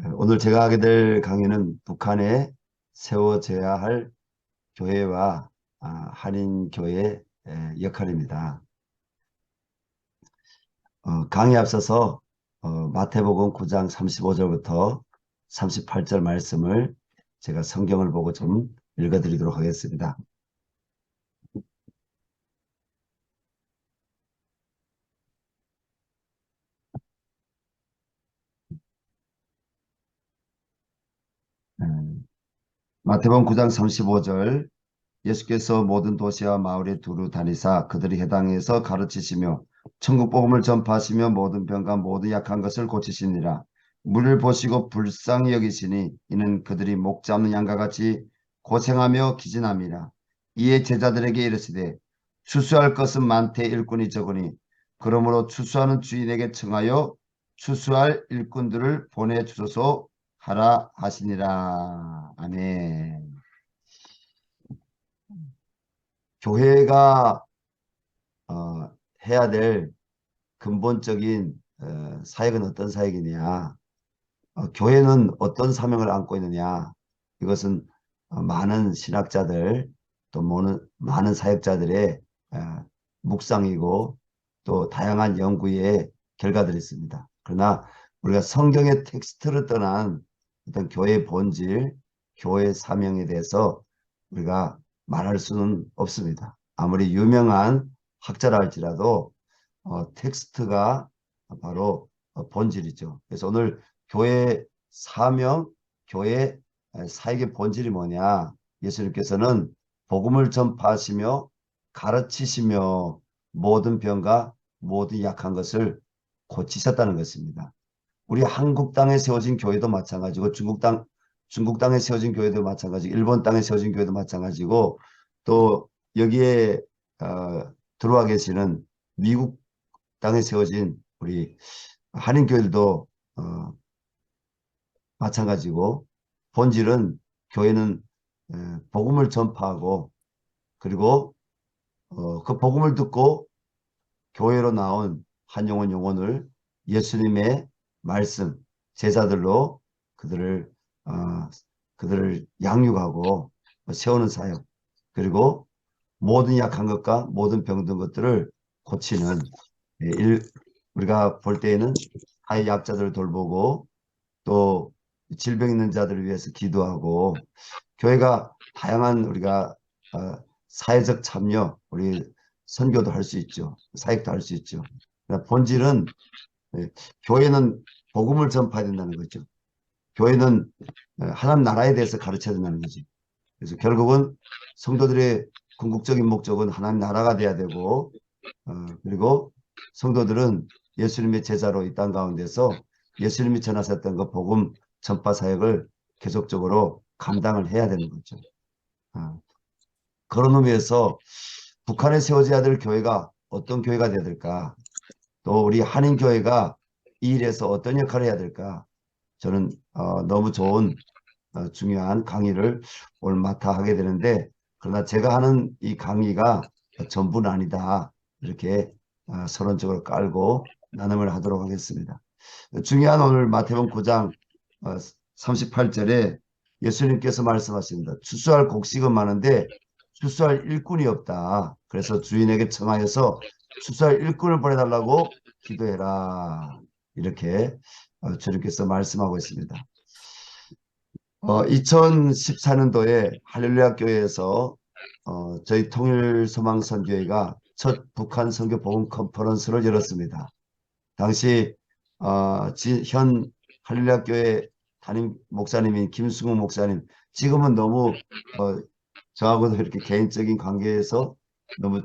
오늘 제가 하게 될 강의는 북한에 세워져야 할 교회와 한인교회의 역할입니다. 강의 앞서서 마태복음 9장 35절부터 38절 말씀을 제가 성경을 보고 좀 읽어드리도록 하겠습니다. 마태복음 9장 35절 예수께서 모든 도시와 마을에 두루 다니사 그들이 해당에서 가르치시며 천국 복음을 전파하시며 모든 병과 모든 약한 것을 고치시니라. 물을 보시고 불쌍히 여기시니 이는 그들이 목 잡는 양과 같이 고생하며 기진함이라. 이에 제자들에게 이르시되 추수할 것은 많되 일꾼이 적으니 그러므로 추수하는 주인에게 청하여 추수할 일꾼들을 보내주소서 하라 하시니라. 아멘. 교회가 해야 될 근본적인 사역은 어떤 사역이냐, 교회는 어떤 사명을 안고 있느냐, 이것은 많은 신학자들 또 많은 사역자들의 묵상이고 또 다양한 연구의 결과들이 있습니다. 그러나 우리가 성경의 텍스트를 떠난 어떤 교회의 본질, 교회의 사명에 대해서 우리가 말할 수는 없습니다. 아무리 유명한 학자라 할지라도 텍스트가 바로 본질이죠. 그래서 오늘 교회 사명, 교회 사역의 본질이 뭐냐? 예수님께서는 복음을 전파하시며 가르치시며 모든 병과 모든 약한 것을 고치셨다는 것입니다. 우리 한국 땅에 세워진 교회도 마찬가지고 중국 땅에 세워진 교회도 마찬가지고 일본 땅에 세워진 교회도 마찬가지고 또 여기에 들어와 계시는 미국 땅에 세워진 우리 한인교회들도 마찬가지고 본질은 교회는 복음을 전파하고 그리고 그 복음을 듣고 교회로 나온 한 영혼 영혼을 예수님의 말씀 제자들로 그들을 그들을 양육하고 세우는 사역 그리고 모든 약한 것과 모든 병든 것들을 고치는 우리가 볼 때에는 사회 약자들을 돌보고 또 질병 있는 자들을 위해서 기도하고 교회가 다양한 우리가 사회적 참여 우리 선교도 할 수 있죠. 사역도 할 수 있죠. 그러나 본질은 교회는 복음을 전파해야 된다는 거죠. 교회는 하나님 나라에 대해서 가르쳐야 된다는 거죠. 그래서 결국은 성도들의 궁극적인 목적은 하나님 나라가 돼야 되고 그리고 성도들은 예수님의 제자로 이 땅 가운데서 예수님이 전하셨던 그 복음 전파 사역을 계속적으로 감당을 해야 되는 거죠. 그런 의미에서 북한에 세워져야 될 교회가 어떤 교회가 돼야 될까? 또 우리 한인교회가 이 일에서 어떤 역할을 해야 될까? 저는 너무 좋은 중요한 강의를 오늘 맡아 하게 되는데 그러나 제가 하는 이 강의가 전부는 아니다. 이렇게 서론적으로 깔고 나눔을 하도록 하겠습니다. 중요한 오늘 마태복음 9장 38절에 예수님께서 말씀하십니다. 추수할 곡식은 많은데 추수할 일꾼이 없다. 그래서 주인에게 청하여서 추수할 일꾼을 보내달라고 기도해라. 이렇게 주님께서 말씀하고 있습니다. 2014년도에 할렐루야 교회에서 저희 통일소망선교회가 첫 북한 선교 복음 컨퍼런스를 열었습니다. 당시 현 할렐루야 교회 담임 목사님인 김승우 목사님 지금은 너무 저하고도 이렇게 개인적인 관계에서 너무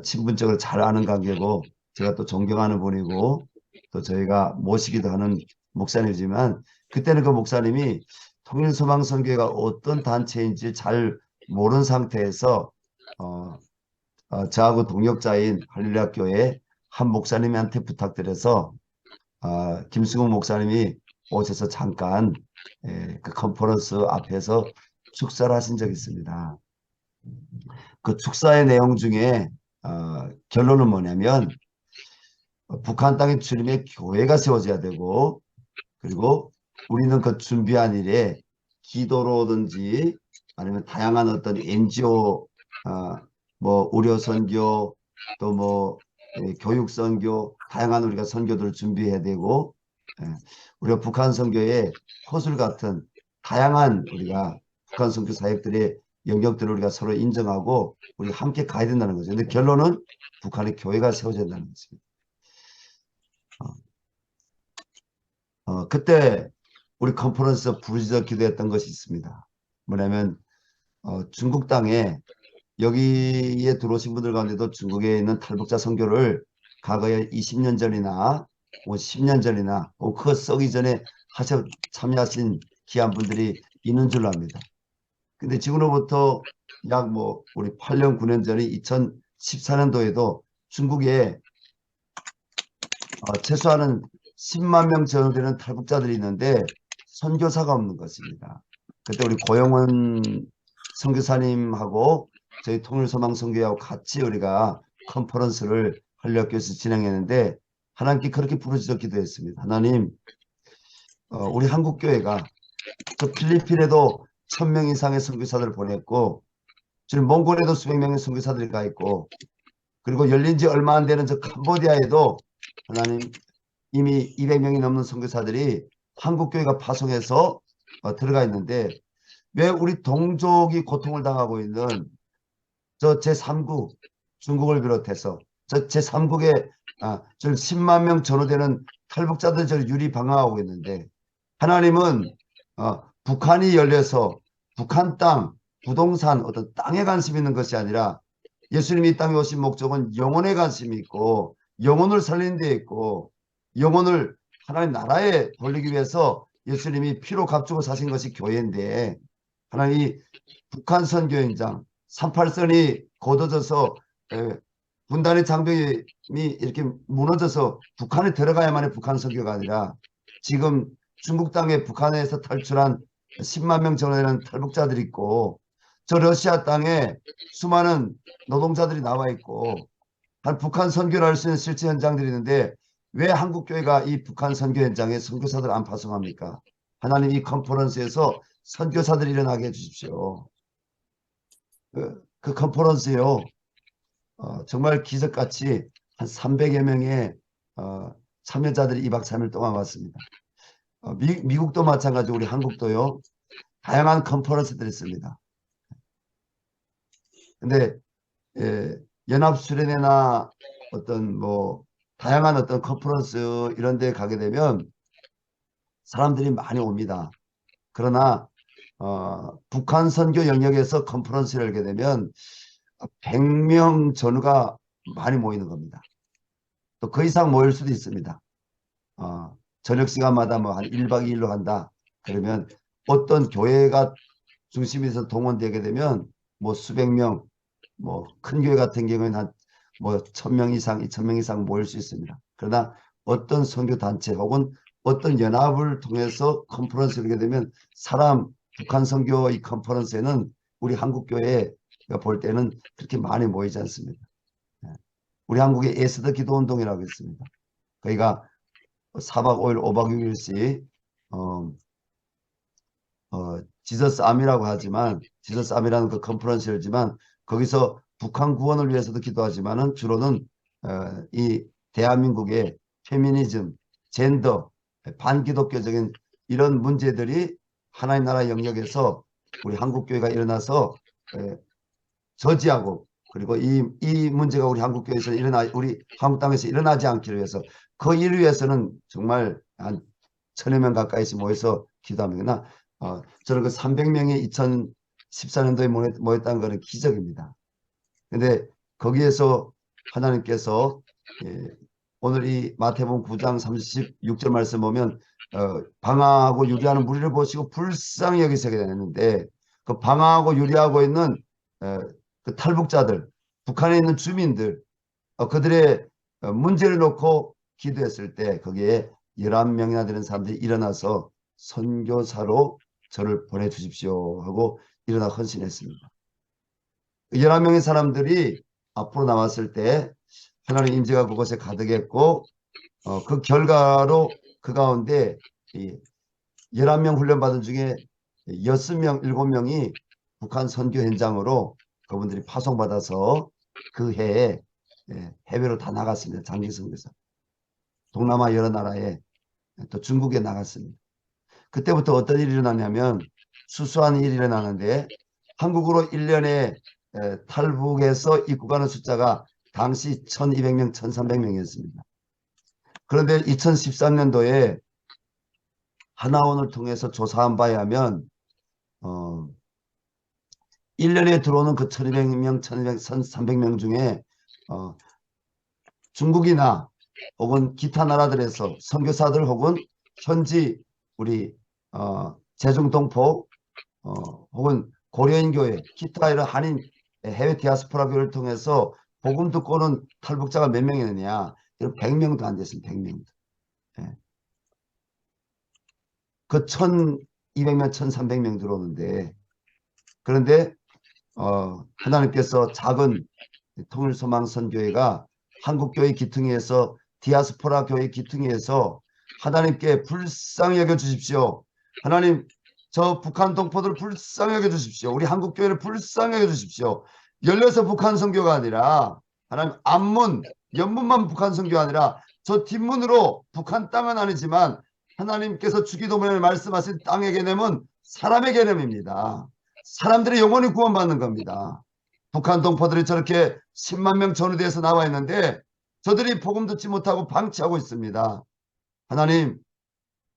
친분적으로 잘 아는 관계고 제가 또 존경하는 분이고 또 저희가 모시기도 하는 목사님이지만 그때는 그 목사님이 통일소망선교회가 어떤 단체인지 잘 모르는 상태에서 저하고 동역자인 할렐루야 교회 한 목사님한테 부탁드려서 김승우 목사님이 오셔서 잠깐 그 컨퍼런스 앞에서 축사를 하신 적이 있습니다. 그 축사의 내용 중에 결론은 뭐냐면 북한 땅에 주님의 교회가 세워져야 되고 그리고 우리는 그 준비한 일에 기도로든지 아니면 다양한 어떤 NGO 뭐 의료 선교 또 뭐 교육 선교 다양한 우리가 선교들을 준비해야 되고 우리가 북한 선교의 호술 같은 다양한 우리가 북한 선교 사역들의 영역들을 우리가 서로 인정하고 우리 함께 가야 된다는 거죠. 근데 결론은 북한의 교회가 세워져야 된다는 것입니다. 그때 우리 컨퍼런스에서 부르짖어 기도했던 것이 있습니다. 뭐냐면 중국 땅에 여기에 들어오신 분들 가운데도 중국에 있는 탈북자 선교를 과거에 20년 전이나 뭐 10년 전이나 그 썩이 전에 참여하신 귀한 분들이 있는 줄로 압니다. 근데 지금으로부터 약 뭐 우리 8년 9년 전에 2014년도에도 중국에 최소한은 10만 명 정도 되는 탈북자들이 있는데 선교사가 없는 것입니다. 그때 우리 고영원 선교사님하고 저희 통일소망선교회하고 같이 우리가 컨퍼런스를 한류학교에서 진행했는데 하나님께 그렇게 부르짖어 기도했습니다. 하나님, 우리 한국교회가 저 필리핀에도 1000명 이상의 선교사들을 보냈고 지금 몽골에도 수백 명의 선교사들이 가 있고 그리고 열린 지 얼마 안 되는 저 캄보디아에도 하나님 이미 200명이 넘는 선교사들이 한국교회가 파송해서 들어가 있는데 왜 우리 동족이 고통을 당하고 있는 저 제3국 중국을 비롯해서 저 제3국에 저 10만 명 전후되는 탈북자들 저 유리방황하고 있는데 하나님은 북한이 열려서 북한 땅 부동산 어떤 땅에 관심 있는 것이 아니라 예수님이 이 땅에 오신 목적은 영혼에 관심이 있고 영혼을 살리는 데 있고 영혼을 하나님 나라에 돌리기 위해서 예수님이 피로 값주고 사신 것이 교회인데 하나님 북한 선교행장 38선이 곧어져서 분단의 장벽이 이렇게 무너져서 북한에 들어가야만의 북한 선교가 아니라 지금 중국 땅에 북한에서 탈출한 10만 명 정도 되는 탈북자들이 있고 저 러시아 땅에 수많은 노동자들이 나와 있고 북한 선교를 할 수 있는 실제 현장들이 있는데 왜 한국교회가 이 북한 선교 현장에 선교사들 안 파송합니까? 하나님 이 컨퍼런스에서 선교사들이 일어나게 해주십시오. 그 컨퍼런스요. 정말 기적같이 한 300여 명의 참여자들이 2박 3일 동안 왔습니다. 미국도 마찬가지고 우리 한국도요. 다양한 컨퍼런스들이 있습니다. 근데 연합수련회나 어떤 뭐 다양한 어떤 컨퍼런스 이런 데 가게 되면 사람들이 많이 옵니다. 그러나 북한 선교 영역에서 컨퍼런스를 열게 되면 100명 전후가 많이 모이는 겁니다. 또 그 이상 모일 수도 있습니다. 저녁 시간마다 뭐 한 1박 2일로 간다. 그러면 어떤 교회가 중심에서 동원되게 되면 뭐 수백 명, 뭐 큰 교회 같은 경우에는 한 뭐 1000명 이상, 2000명 이상 모일 수 있습니다. 그러나 어떤 선교 단체 혹은 어떤 연합을 통해서 컨퍼런스를 하게 되면 북한 선교 이 컨퍼런스에는 우리 한국교회가 볼 때는 그렇게 많이 모이지 않습니다. 우리 한국에 에스더 기도운동이라고 있습니다. 거기가 4박 5일, 5박 6일씩 지저스 암이라고 하지만 지저스 암이라는 그 컨퍼런스를 열지만 거기서 북한 구원을 위해서도 기도하지만은 주로는 이 대한민국의 페미니즘, 젠더, 반기독교적인 이런 문제들이 하나님 나라 영역에서 우리 한국교회가 일어나서 저지하고 그리고 이 문제가 우리 한국교회에서 우리 한국 땅에서 일어나지 않기를 위해서 그 일을 위해서는 정말 한 1000여 명 가까이씩 모여서 기도합니다. 저는 그 300명이 2014년도에 모였다는 것은 기적입니다. 근데 거기에서 하나님께서 오늘 이 마태복음 9장 36절 말씀 보면 방황하고 유리하는 무리를 보시고 불쌍히 여기시게 되는데 그 방황하고 유리하고 있는 그 탈북자들, 북한에 있는 주민들 그들의 문제를 놓고 기도했을 때 거기에 11명이나 되는 사람들이 일어나서 선교사로 저를 보내주십시오 하고 일어나 헌신했습니다. 11명의 사람들이 앞으로 나왔을 때 하나님의 임재가 그곳에 가득했고 그 결과로 그 가운데 11명 훈련받은 중에 6명, 7명이 북한 선교 현장으로 그분들이 파송받아서 그 해에 해외로 다 나갔습니다. 장기 선교사. 동남아 여러 나라에 또 중국에 나갔습니다. 그때부터 어떤 일이 일어나냐면 수수한 일이 일어나는데 한국으로 1년에 탈북해서 입국하는 숫자가 당시 1200명, 1300명이었습니다. 그런데 2013년도에 하나원을 통해서 조사한 바에 하면 1년에 들어오는 그 1200명, 1200, 1300명 중에 중국이나 혹은 기타 나라들에서 선교사들 혹은 현지 우리 제중동포 혹은 고려인 교회, 기타 이런 한인 해외 디아스포라 교회를 통해서 복음 듣고는 탈북자가 몇 명이느냐? 100명도 안 됐습니다. 100명도. 예. 그 1200명, 1300명 들어오는데 그런데 하나님께서 작은 통일소망선교회가 한국교회 기퉁이에서 디아스포라 교회 기퉁이에서 하나님께 불쌍히 여겨 주십시오. 하나님 저 북한 동포들을 불쌍히 여겨 주십시오. 우리 한국교회를 불쌍히 여겨 주십시오. 열려서 북한 선교가 아니라 하나님 앞문 옆문만 북한 선교가 아니라 저 뒷문으로 북한 땅은 아니지만 하나님께서 주기도문에 말씀하신 땅의 개념은 사람의 개념입니다. 사람들이 영원히 구원받는 겁니다. 북한 동포들이 저렇게 10만 명 전후대에서 나와 있는데 저들이 복음 듣지 못하고 방치하고 있습니다. 하나님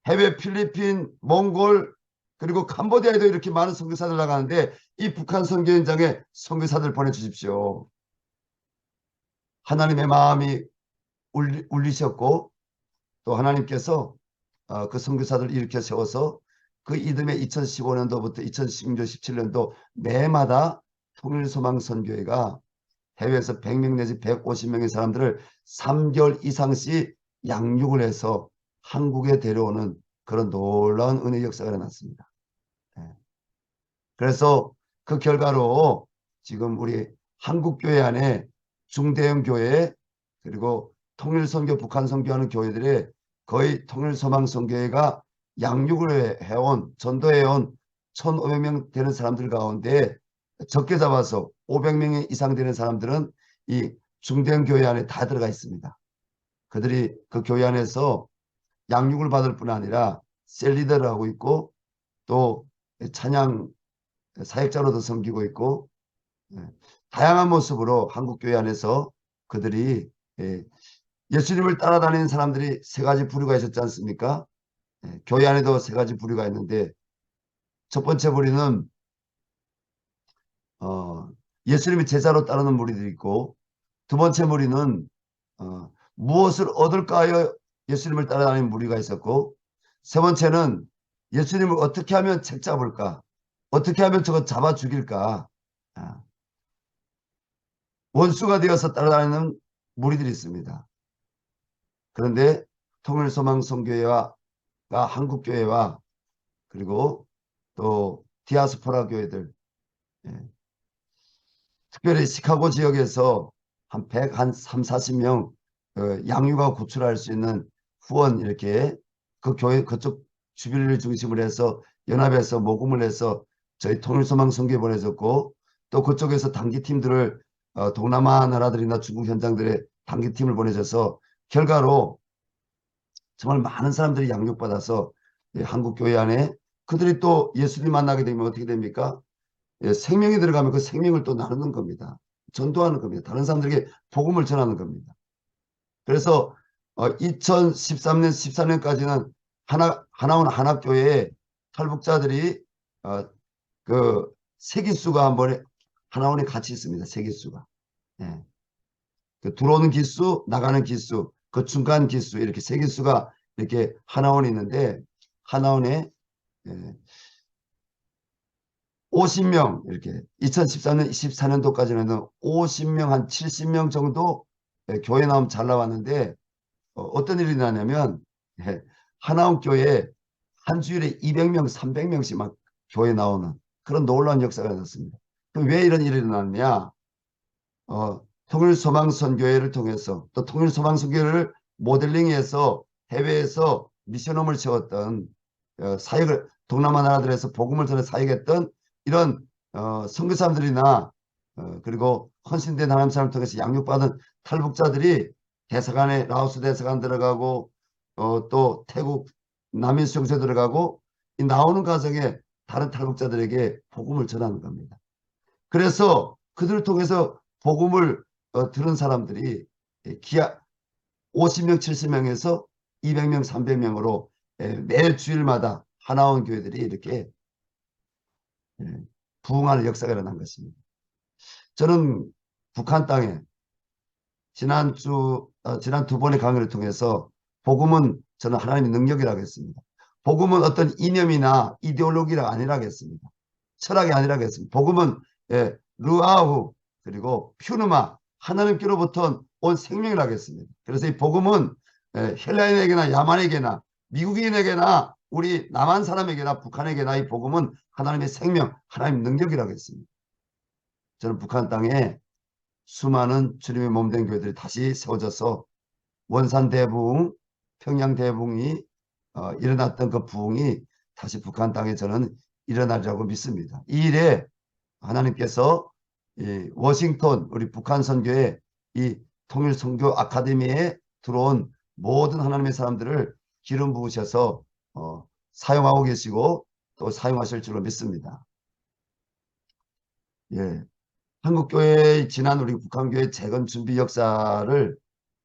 해외 필리핀, 몽골 그리고 캄보디아에도 이렇게 많은 선교사들 나가는데 이 북한 선교 현장에 선교사들 보내주십시오. 하나님의 마음이 울리셨고 또 하나님께서 그 선교사들을 일으켜 세워서 그 이듬해 2015년도부터 2016년, 17년도 매마다 통일소망선교회가 해외에서 100명 내지 150명의 사람들을 3개월 이상씩 양육을 해서 한국에 데려오는 그런 놀라운 은혜 역사가 일어났습니다. 그래서 그 결과로 지금 우리 한국교회 안에 중대형 교회 그리고 통일선교 북한 선교하는 교회들의 거의 통일소망선교회가 양육을 해온 전도해온 1500명 되는 사람들 가운데 적게 잡아서 500명 이상 되는 사람들은 이 중대형 교회 안에 다 들어가 있습니다. 그들이 그 교회 안에서 양육을 받을 뿐 아니라 셀리더를 하고 있고 또 찬양 사역자로도 섬기고 있고 다양한 모습으로 한국교회 안에서 그들이 예수님을 따라다니는 사람들이 세 가지 부류가 있었지 않습니까? 교회 안에도 세 가지 부류가 있는데 첫 번째 부류는 예수님의 제자로 따르는 무리들이 있고 두 번째 무리는 무엇을 얻을까 하여 예수님을 따라다니는 무리가 있었고 세 번째는 예수님을 어떻게 하면 책 잡을까 어떻게 하면 저거 잡아 죽일까 원수가 되어서 따라다니는 무리들이 있습니다. 그런데 통일소망선교회와 한국교회와 그리고 또 디아스포라 교회들 특별히 시카고 지역에서 한 100, 한 3, 40명 양육하고 구출할 수 있는 후원 이렇게 그 교회 그쪽 주변을 중심으로 해서 연합해서 모금을 해서 저희 통일소망 선교에 보내줬고 또 그쪽에서 단기팀들을 동남아 나라들이나 중국 현장들의 단기팀을 보내줘서 결과로 정말 많은 사람들이 양육받아서 한국교회 안에 그들이 또 예수님 만나게 되면 어떻게 됩니까? 생명이 들어가면 그 생명을 또 나누는 겁니다. 전도하는 겁니다. 다른 사람들에게 복음을 전하는 겁니다. 그래서 2013년, 14년까지는 하나원 한학교회에 탈북자들이 그 세기수가 한 번에 하나원에 같이 있습니다. 세기수가. 예. 그 들어오는 기수, 나가는 기수, 그 중간 기수 이렇게 세기수가 이렇게 하나원에 있는데 하나원에 50명 이렇게 2013년, 24년도까지는 50명, 한 70명 정도 교회 나오면 잘 나왔는데 어떤 일이 나냐면 하나원 교회에 한 주일에 200명, 300명씩 막 교회 나오는 그런 놀라운 역사가 있었습니다. 그럼 왜 이런 일이 일어났냐? 통일소망선교회를 통해서 또 통일소망선교회를 모델링해서 해외에서 미션홈을 세웠던 사역을 동남아 나라들에서 복음을 전해 사역했던 이런 선교사님들이나 그리고 헌신된 하나님 사람을 통해서 양육받은 탈북자들이 대사관에 라오스 대사관 들어가고 또 태국 난민 수용소에 들어가고 이 나오는 과정에 다른 탈북자들에게 복음을 전하는 겁니다. 그래서 그들을 통해서 복음을 들은 사람들이 기하 50명, 70명에서 200명, 300명으로 매 주일마다 하나원 교회들이 이렇게 부흥하는 역사가 일어난 것입니다. 저는 북한 땅에 지난 두 번의 강의를 통해서 복음은 저는 하나님의 능력이라고 했습니다. 복음은 어떤 이념이나 이데올로기가 아니라고 했습니다. 철학이 아니라고 했습니다. 복음은 루아후 그리고 퓨누마 하나님께로부터 온 생명이라고 했습니다. 그래서 이 복음은 헬라인에게나 야만에게나 미국인에게나 우리 남한 사람에게나 북한에게나 이 복음은 하나님의 생명, 하나님의 능력이라고 했습니다. 저는 북한 땅에 수많은 주님의 몸된 교회들이 다시 세워져서 원산 대부흥, 평양 대부흥이 일어났던 그 부흥이 다시 북한 땅에 저는 일어나리라고 믿습니다. 이 일에 하나님께서 이 워싱턴 우리 북한 선교회 이 통일 선교 아카데미에 들어온 모든 하나님의 사람들을 기름 부으셔서 사용하고 계시고 또 사용하실 줄로 믿습니다. 예, 한국교회의 지난 우리 북한교회 재건 준비 역사를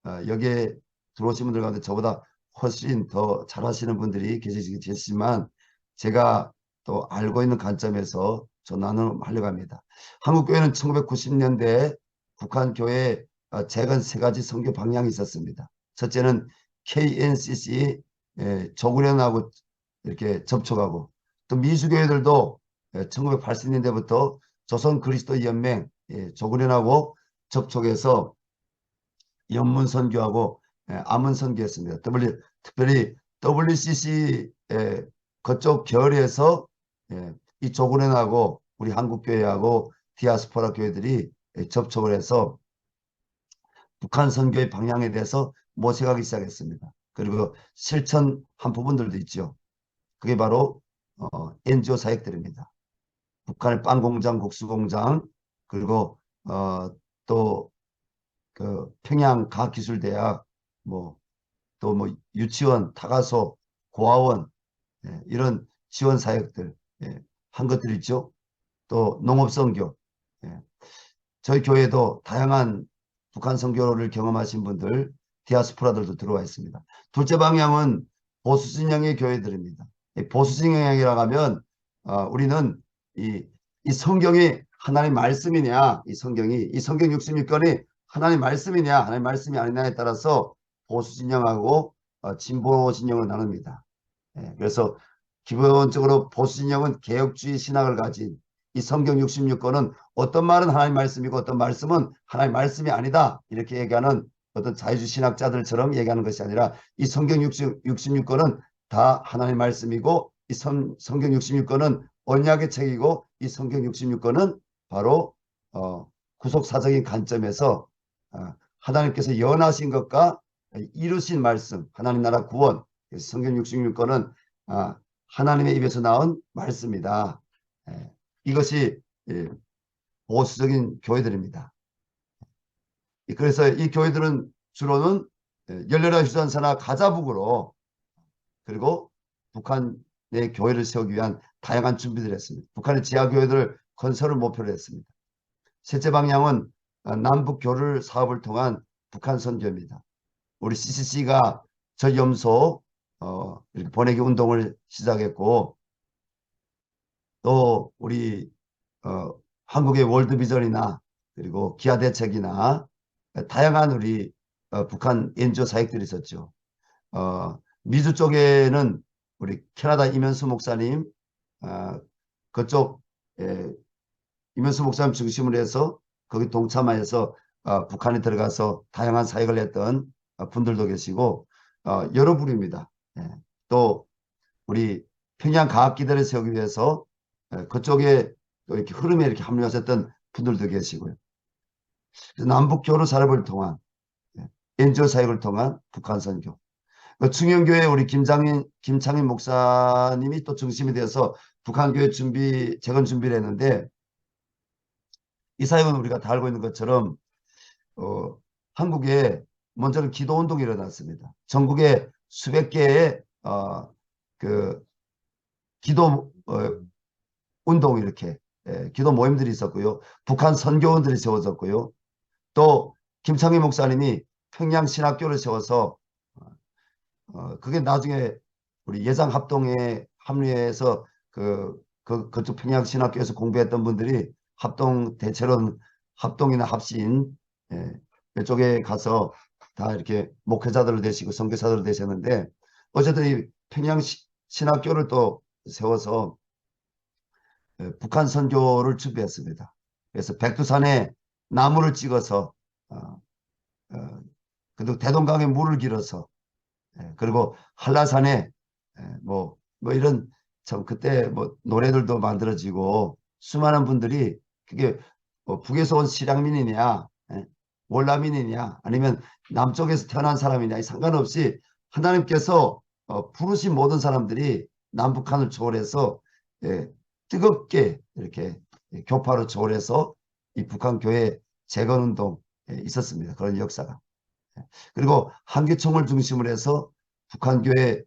여기에 들어오신 분들 가운데 저보다 훨씬 더 잘하시는 분들이 계시지만 제가 또 알고 있는 관점에서 저 나눔하려고 합니다. 한국교회는 1990년대에 북한교회 재건 세 가지 선교 방향이 있었습니다. 첫째는 KNCC 조국련하고 이렇게 접촉하고 또 미수교회들도 1980년대부터 조선 그리스도 연맹 조국련하고 접촉해서 연문 선교하고 암문 선교했습니다. 특별히 WCC 그쪽 결에서 이 조국련하고 우리 한국교회하고 디아스포라 교회들이 접촉을 해서 북한 선교의 방향에 대해서 모색하기 시작했습니다. 그리고 실천한 부분들도 있죠. 그게 바로 NGO 사역들입니다. 북한의 빵공장, 국수공장, 그리고 또 그 평양 과학기술대학, 또 유치원, 타가소, 고아원 이런 지원 사역들 한 것들 있죠. 또 농업선교, 저희 교회도 다양한 북한 선교를 경험하신 분들, 디아스포라들도 들어와 있습니다. 둘째 방향은 보수 진영의 교회들입니다. 보수 진영이라고 하면 우리는 이 성경이 하나님의 말씀이냐, 이 성경 66권이 하나님의 말씀이냐, 하나님의 말씀이 아니냐에 따라서 보수 진영하고 진보 진영을 나눕니다. 그래서 기본적으로 보수 진영은 개혁주의 신학을 가진 이 성경 66권은 어떤 말은 하나님 말씀이고 어떤 말씀은 하나님 말씀이 아니다 이렇게 얘기하는 어떤 자유주의 신학자들처럼 얘기하는 것이 아니라 이 성경 66권은 다 하나님 말씀이고 이 성경 66권은 언약의 책이고 이 성경 66권은 바로 구속사적인 관점에서 하나님께서 연하신 것과 이루신 말씀 하나님 나라 구원 성경 66권은 하나님의 입에서 나온 말씀이다. 이것이 보수적인 교회들입니다. 그래서 이 교회들은 주로는 열렬한 휴전사나 가자북으로 그리고 북한의 교회를 세우기 위한 다양한 준비들을 했습니다. 북한의 지하교회들 건설을 목표로 했습니다. 셋째 방향은 남북 교류 사업을 통한 북한 선교입니다. 우리 CCC가 저염소 이렇게 보내기 운동을 시작했고 또 우리 한국의 월드비전이나 그리고 기아대책이나 다양한 우리 북한 NGO 사역들이 있었죠. 미주 쪽에는 우리 캐나다 이면수 목사님 그쪽 이면수 목사님 중심으로 해서 거기 동참하여서 북한에 들어가서 다양한 사역을 했던 분들도 계시고 여러 분입니다. 또 우리 평양 과학기대를 세우기 위해서 그쪽에 이렇게 흐름에 이렇게 합류하셨던 분들도 계시고요. 남북 교류 사업을 통한 NGO 사역을 통한 북한 선교. 그 충영교회 우리 김창인 목사님이 또 중심이 돼서 북한교회 재건 준비를 했는데, 이 사역은 우리가 다 알고 있는 것처럼 한국에 먼저는 기도 운동이 일어났습니다. 전국에 수백 개의 그 기도 운동, 이렇게 기도 모임들이 있었고요. 북한 선교원들이 세워졌고요. 또 김창희 목사님이 평양 신학교를 세워서 그게 나중에 우리 예장 합동에 합류해서 그쪽 평양 신학교에서 공부했던 분들이 대체로는 합동이나 합신, 예, 이쪽에 가서 다 이렇게 목회자들을 되시고 선교사들을 되셨는데, 어쨌든 이 평양 신학교를 또 세워서 북한 선교를 준비했습니다. 그래서 백두산에 나무를 찍어서 그리고 대동강에 물을 길어서, 그리고 한라산에 뭐 이런 참 그때 뭐 노래들도 만들어지고, 수많은 분들이 그게 뭐 북에서 온 실향민이냐, 월남민이냐, 아니면 남쪽에서 태어난 사람이냐 상관없이 하나님께서 부르신 모든 사람들이 남북한을 초월해서 뜨겁게 이렇게 교파로 초월해서 이 북한 교회 재건운동 있었습니다. 그런 역사가. 그리고 한기총을 중심으로 해서 북한교회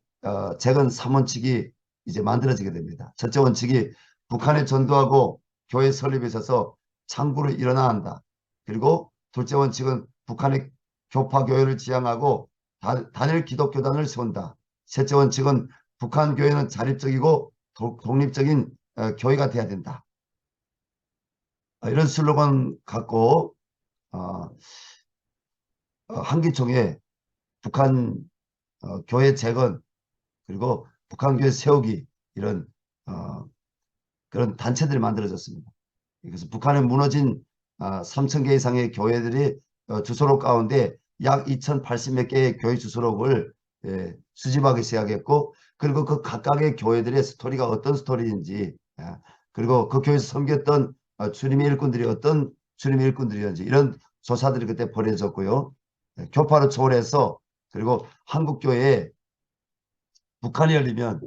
재건 3원칙이 이제 만들어지게 됩니다. 첫째 원칙이 북한에 전도하고 교회 설립에 있어서 창구를 일어나야 한다. 그리고 둘째 원칙은 북한의 교파교회를 지향하고 단일 기독교단을 세운다. 셋째 원칙은 북한 교회는 자립적이고 독립적인 교회가 돼야 된다. 이런 슬로건 갖고 한기총에 북한 교회 재건, 그리고 북한 교회 세우기, 이런 그런 단체들이 만들어졌습니다. 그래서 북한에 무너진 3,000개 이상의 교회들이 주소록 가운데 약 2,080몇 개의 교회 주소록을 수집하기 시작했고, 그리고 그 각각의 교회들의 스토리가 어떤 스토리인지, 그리고 그 교회에서 섬겼던 주님의 일꾼들이 어떤 주님의 일꾼들이었는지, 이런 조사들이 그때 벌여졌고요. 교파를 초월해서, 그리고 한국교회에 북한이 열리면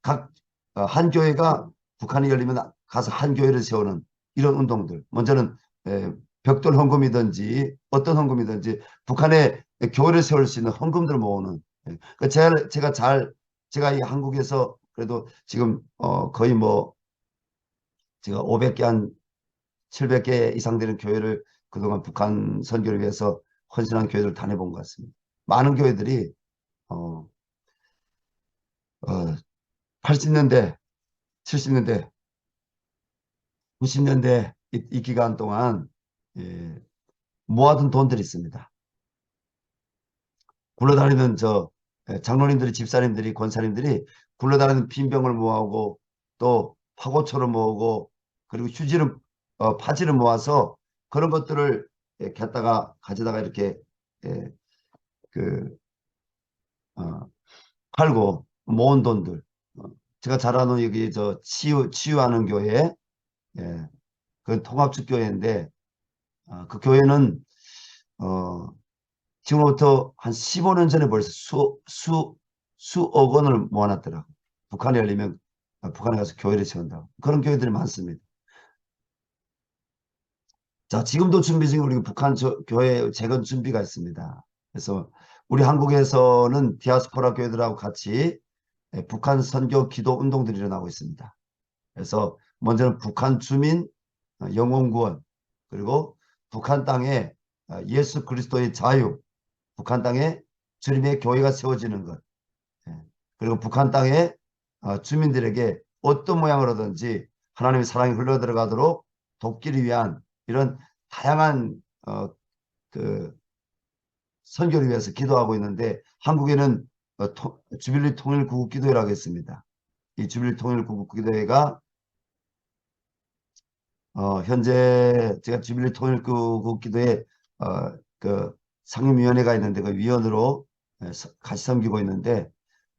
각 한 교회가 북한이 열리면 가서 한 교회를 세우는 이런 운동들, 먼저는 벽돌 헌금이든지 어떤 헌금이든지 북한에 교회를 세울 수 있는 헌금들을 모으는, 제가 이 한국에서 그래도 지금 거의 뭐 제가 500개 한 700개 이상 되는 교회를 그동안 북한 선교를 위해서 헌신한 교회를 다녀본 것 같습니다. 많은 교회들이 어, 80년대, 70년대, 90년대 이 기간 동안 모아둔 돈들이 있습니다. 굴러다니는 장로님들이, 집사님들이, 권사님들이 굴러다니는 빈병을 모아오고, 또 파고초를 모으고, 그리고 휴지를 파지를 모아서 그런 것들을 가져다가 이렇게 그 팔고 모은 돈들. 제가 잘 아는 여기 치유하는 교회, 그 통합축교회인데, 그 교회는 지금부터 한 15년 전에 벌써 수억 원을 모아놨더라고. 북한에 열리면 북한에 가서 교회를 세운다고. 그런 교회들이 많습니다. 자, 지금도 준비 중에 우리 북한 교회 재건 준비가 있습니다. 그래서 우리 한국에서는 디아스포라 교회들하고 같이 북한 선교 기도 운동들이 일어나고 있습니다. 그래서 먼저는 북한 주민 영혼 구원, 그리고 북한 땅에 예수 그리스도의 자유, 북한 땅에 주님의 교회가 세워지는 것, 그리고 북한 땅에 주민들에게 어떤 모양으로든지 하나님의 사랑이 흘러들어가도록 돕기를 위한 이런 다양한 그 선교를 위해서 기도하고 있는데, 한국에는 주빌리 통일구국기도회라고 했습니다. 이 주빌리 통일구국기도회가 현재 제가 주빌리 통일구국기도회 그 상임위원회가 있는데, 그 위원으로 같이 섬기고 있는데,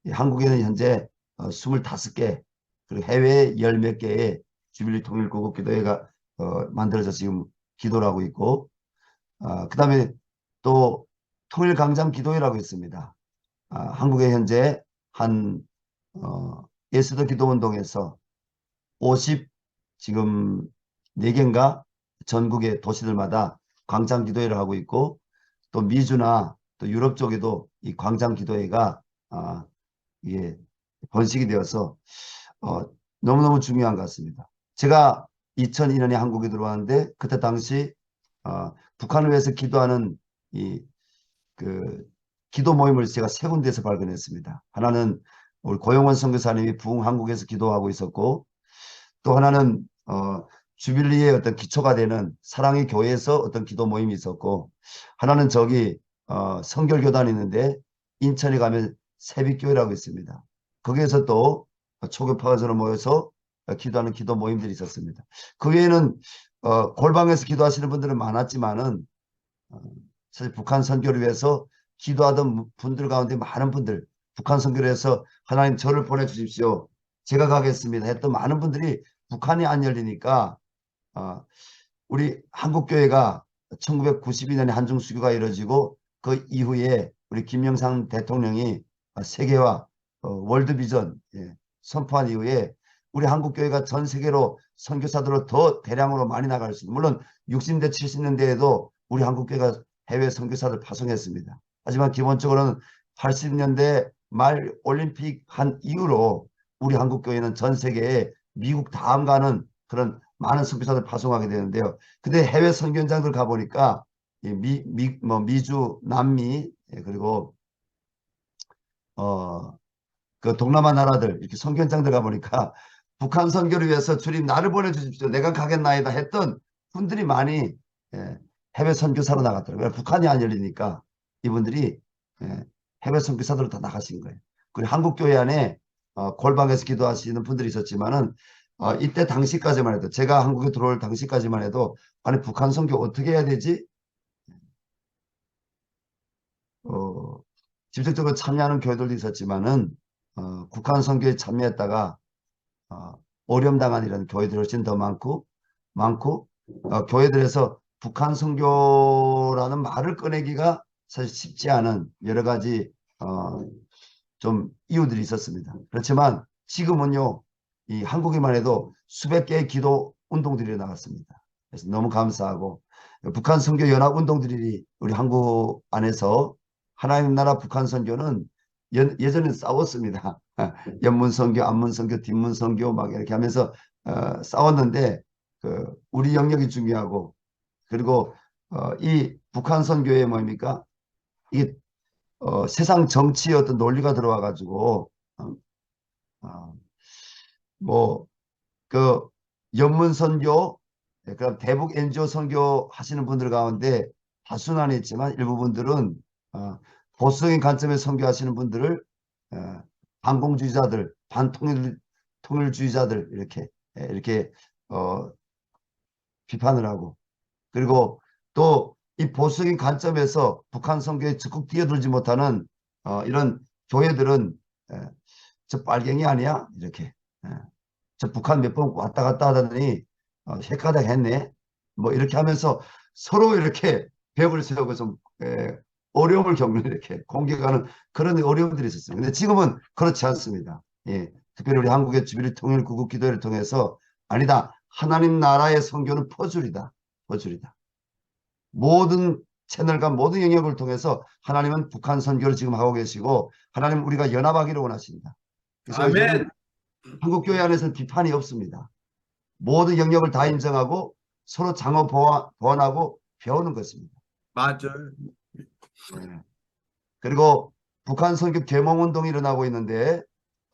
한국에는 현재 25개, 그리고 해외에 10몇 개의 주빌리 통일구국기도회가 만들어져 지금 기도를 하고 있고, 그 다음에 또 통일광장 기도회라고 있습니다. 한국에 현재 한 예수도 기도운동에서 50 지금 4개인가 전국의 도시들마다 광장 기도회를 하고 있고, 또 미주나 또 유럽 쪽에도 이 광장 기도회가 이게 번식이 되어서 너무너무 중요한 것 같습니다. 제가 2002년에 한국에 들어왔는데 그때 당시 북한을 위해서 기도하는 그 기도 모임을 제가 3군데에서 발견했습니다. 하나는 우리 고용원 선교사님이 부흥 한국에서 기도하고 있었고, 또 하나는 주빌리의 어떤 기초가 되는 사랑의 교회에서 어떤 기도 모임이 있었고, 하나는 저기 성결교단이 있는데 인천에 가면 새빛교회라고 있습니다. 거기에서 또 초교파가서로 모여서 기도하는 기도 모임들이 있었습니다. 그 외에는 골방에서 기도하시는 분들은 많았지만은 사실 북한 선교를 위해서 기도하던 분들 가운데 많은 분들, 북한 선교를 해서 하나님 저를 보내주십시오, 제가 가겠습니다 했던 많은 분들이 북한이 안 열리니까 우리 한국교회가 1992년에 한중수교가 이루어지고 그 이후에 우리 김영삼 대통령이 세계화 월드비전 선포한 이후에 우리 한국교회가 전 세계로 선교사들로 더 대량으로 많이 나갈 수 있는, 물론 60년대 70년대에도 우리 한국교회가 해외 선교사들 파송했습니다. 하지만 기본적으로는 80년대 말 올림픽 한 이후로 우리 한국교회는 전 세계에 미국 다음 가는 그런 많은 선교사들 파송하게 되는데요. 근데 해외 선교 현장들 가보니까 미주, 남미, 그리고 그 동남아 나라들 이렇게 선교 현장들 가보니까 북한 선교를 위해서 주님 나를 보내주십시오, 내가 가겠나이다 했던 분들이 많이 해외 선교사로 나갔더라고요. 북한이 안 열리니까 이분들이 해외 선교사들로 다 나가신 거예요. 그리고 한국교회 안에 골방에서 기도하시는 분들이 있었지만은 이때 당시까지만 해도, 제가 한국에 들어올 당시까지만 해도 아니 북한 선교 어떻게 해야 되지? 직접적으로 참여하는 교회들도 있었지만은 북한 선교에 참여했다가 어려움 당한 이런 교회들이 훨씬 더 많고 교회들에서 북한 선교라는 말을 꺼내기가 사실 쉽지 않은 여러 가지 좀 이유들이 있었습니다. 그렇지만 지금은요, 이 한국에만 해도 수백 개의 기도 운동들이 나갔습니다. 그래서 너무 감사하고, 북한 선교 연합 운동들이 우리 한국 안에서 하나님 나라 북한 선교는 예전에 싸웠습니다. 연문 선교, 안문 선교, 뒷문 선교 막 이렇게 하면서 싸웠는데 우리 영역이 중요하고, 그리고 이 북한 선교에 뭡니까? 이게 세상 정치의 어떤 논리가 들어와 가지고 그 연문 선교, 그럼 대북 NGO 선교 하시는 분들 가운데 다수는 아니지만 일부 분들은 보수적인 관점에 선교하시는 분들을 반공주의자들, 반통일주의자들 이렇게 비판을 하고, 그리고 또 이 보수적인 관점에서 북한 선교에 적극 뛰어들지 못하는 이런 교회들은 저 빨갱이 아니야? 이렇게 저 북한 몇 번 왔다 갔다 하더니 헷가닥 했네, 뭐 이렇게 하면서 서로 이렇게 벽을 세우고 좀 어려움을 겪는, 이렇게 공격하는 그런 어려움들이 있었어요. 근데 지금은 그렇지 않습니다. 특별히 우리 한국의 주비리 통일 구국 기도회를 통해서 아니다, 하나님 나라의 선교는 퍼주리다. 모든 채널과 모든 영역을 통해서 하나님은 북한 선교를 지금 하고 계시고, 하나님 우리가 연합하기를 원하십니다. 그래서 아멘. 저는 한국교회 안에서는 비판이 없습니다. 모든 영역을 다 인정하고 서로 장어 보완하고 배우는 것입니다. 맞아요. 그리고 북한 선교 계몽운동이 일어나고 있는데,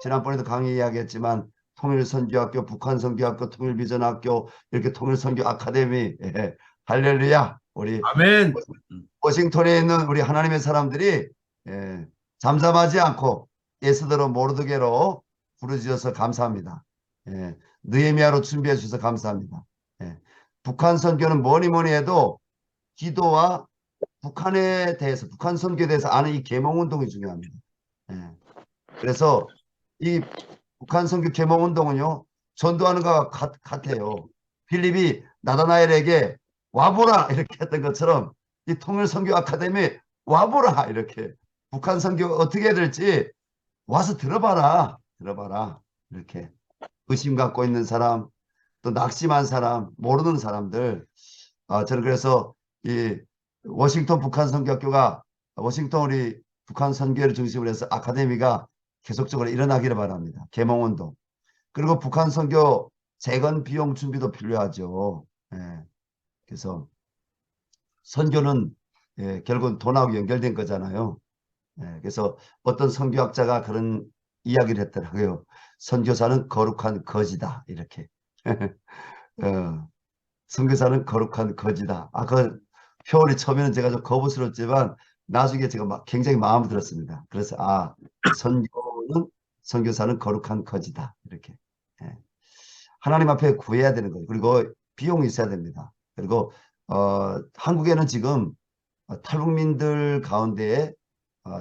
지난번에도 강의 이야기했지만 통일선교학교, 북한선교학교, 통일비전학교, 이렇게 통일선교 아카데미, 할렐루야. 우리 아멘. 워싱턴에 있는 우리 하나님의 사람들이 잠잠하지 않고 에스더로 모르드게로 부르짖어서 감사합니다. 느헤미야로 준비해 주셔서 감사합니다. 북한 선교는 뭐니 뭐니 해도 기도와 북한에 대해서, 북한 선교에 대해서 아는 이 계몽운동이 중요합니다. 그래서 이 북한 선교 계몽운동은요, 전도하는 것과 같아요. 필립이 나다나엘에게 와보라 이렇게 했던 것처럼 이 통일선교 아카데미 와보라 이렇게 북한 선교 어떻게 해야 될지 와서 들어봐라. 들어봐라. 이렇게 의심 갖고 있는 사람, 또 낙심한 사람, 모르는 사람들. 저는 그래서 이 워싱턴 북한 선교학교가 워싱턴 우리 북한 선교를 중심으로 해서 아카데미가 계속적으로 일어나기를 바랍니다. 개몽운동. 그리고 북한 선교 재건 비용 준비도 필요하죠. 예. 그래서 선교는 결국은 돈하고 연결된 거잖아요. 그래서 어떤 선교학자가 그런 이야기를 했더라고요. 선교사는 거룩한 거지다. 이렇게. 어, 선교사는 거룩한 거지다. 그 표현이 처음에는 제가 좀 거부스럽지만 나중에 제가 굉장히 마음에 들었습니다. 그래서 선교는 선교사는 거룩한 거지다. 이렇게. 예. 하나님 앞에 구해야 되는 거예요. 그리고 비용이 있어야 됩니다. 그리고 한국에는 지금 탈북민들 가운데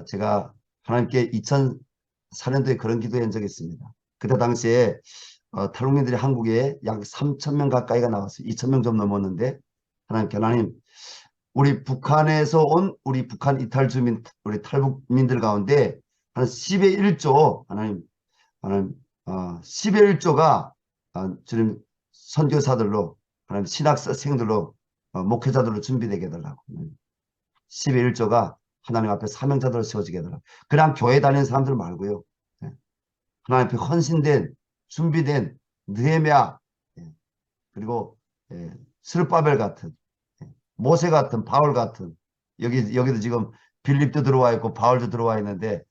제가 하나님께 2004년도에 그런 기도한 적이 있습니다. 그때 당시에 탈북민들이 한국에 약 3,000명 가까이가 나왔어요. 2,000명 좀 넘었는데 하나님 우리 북한에서 온 우리 북한 이탈 주민 우리 탈북민들 가운데 한 10의 1조 하나님 10의 1조가 주님 선교사들로 하나님 신학생들로 목회자들로 준비되게 해달라고 10의 1조가 하나님 앞에 사명자들로 세워지게 해달라고 그냥 교회 다니는 사람들 말고요. 예. 하나님 앞에 헌신된 준비된 느헤미야 그리고 스룹바벨 같은 모세 같은 바울 같은 여기도 지금 빌립도 들어와 있고 바울도 들어와 있는데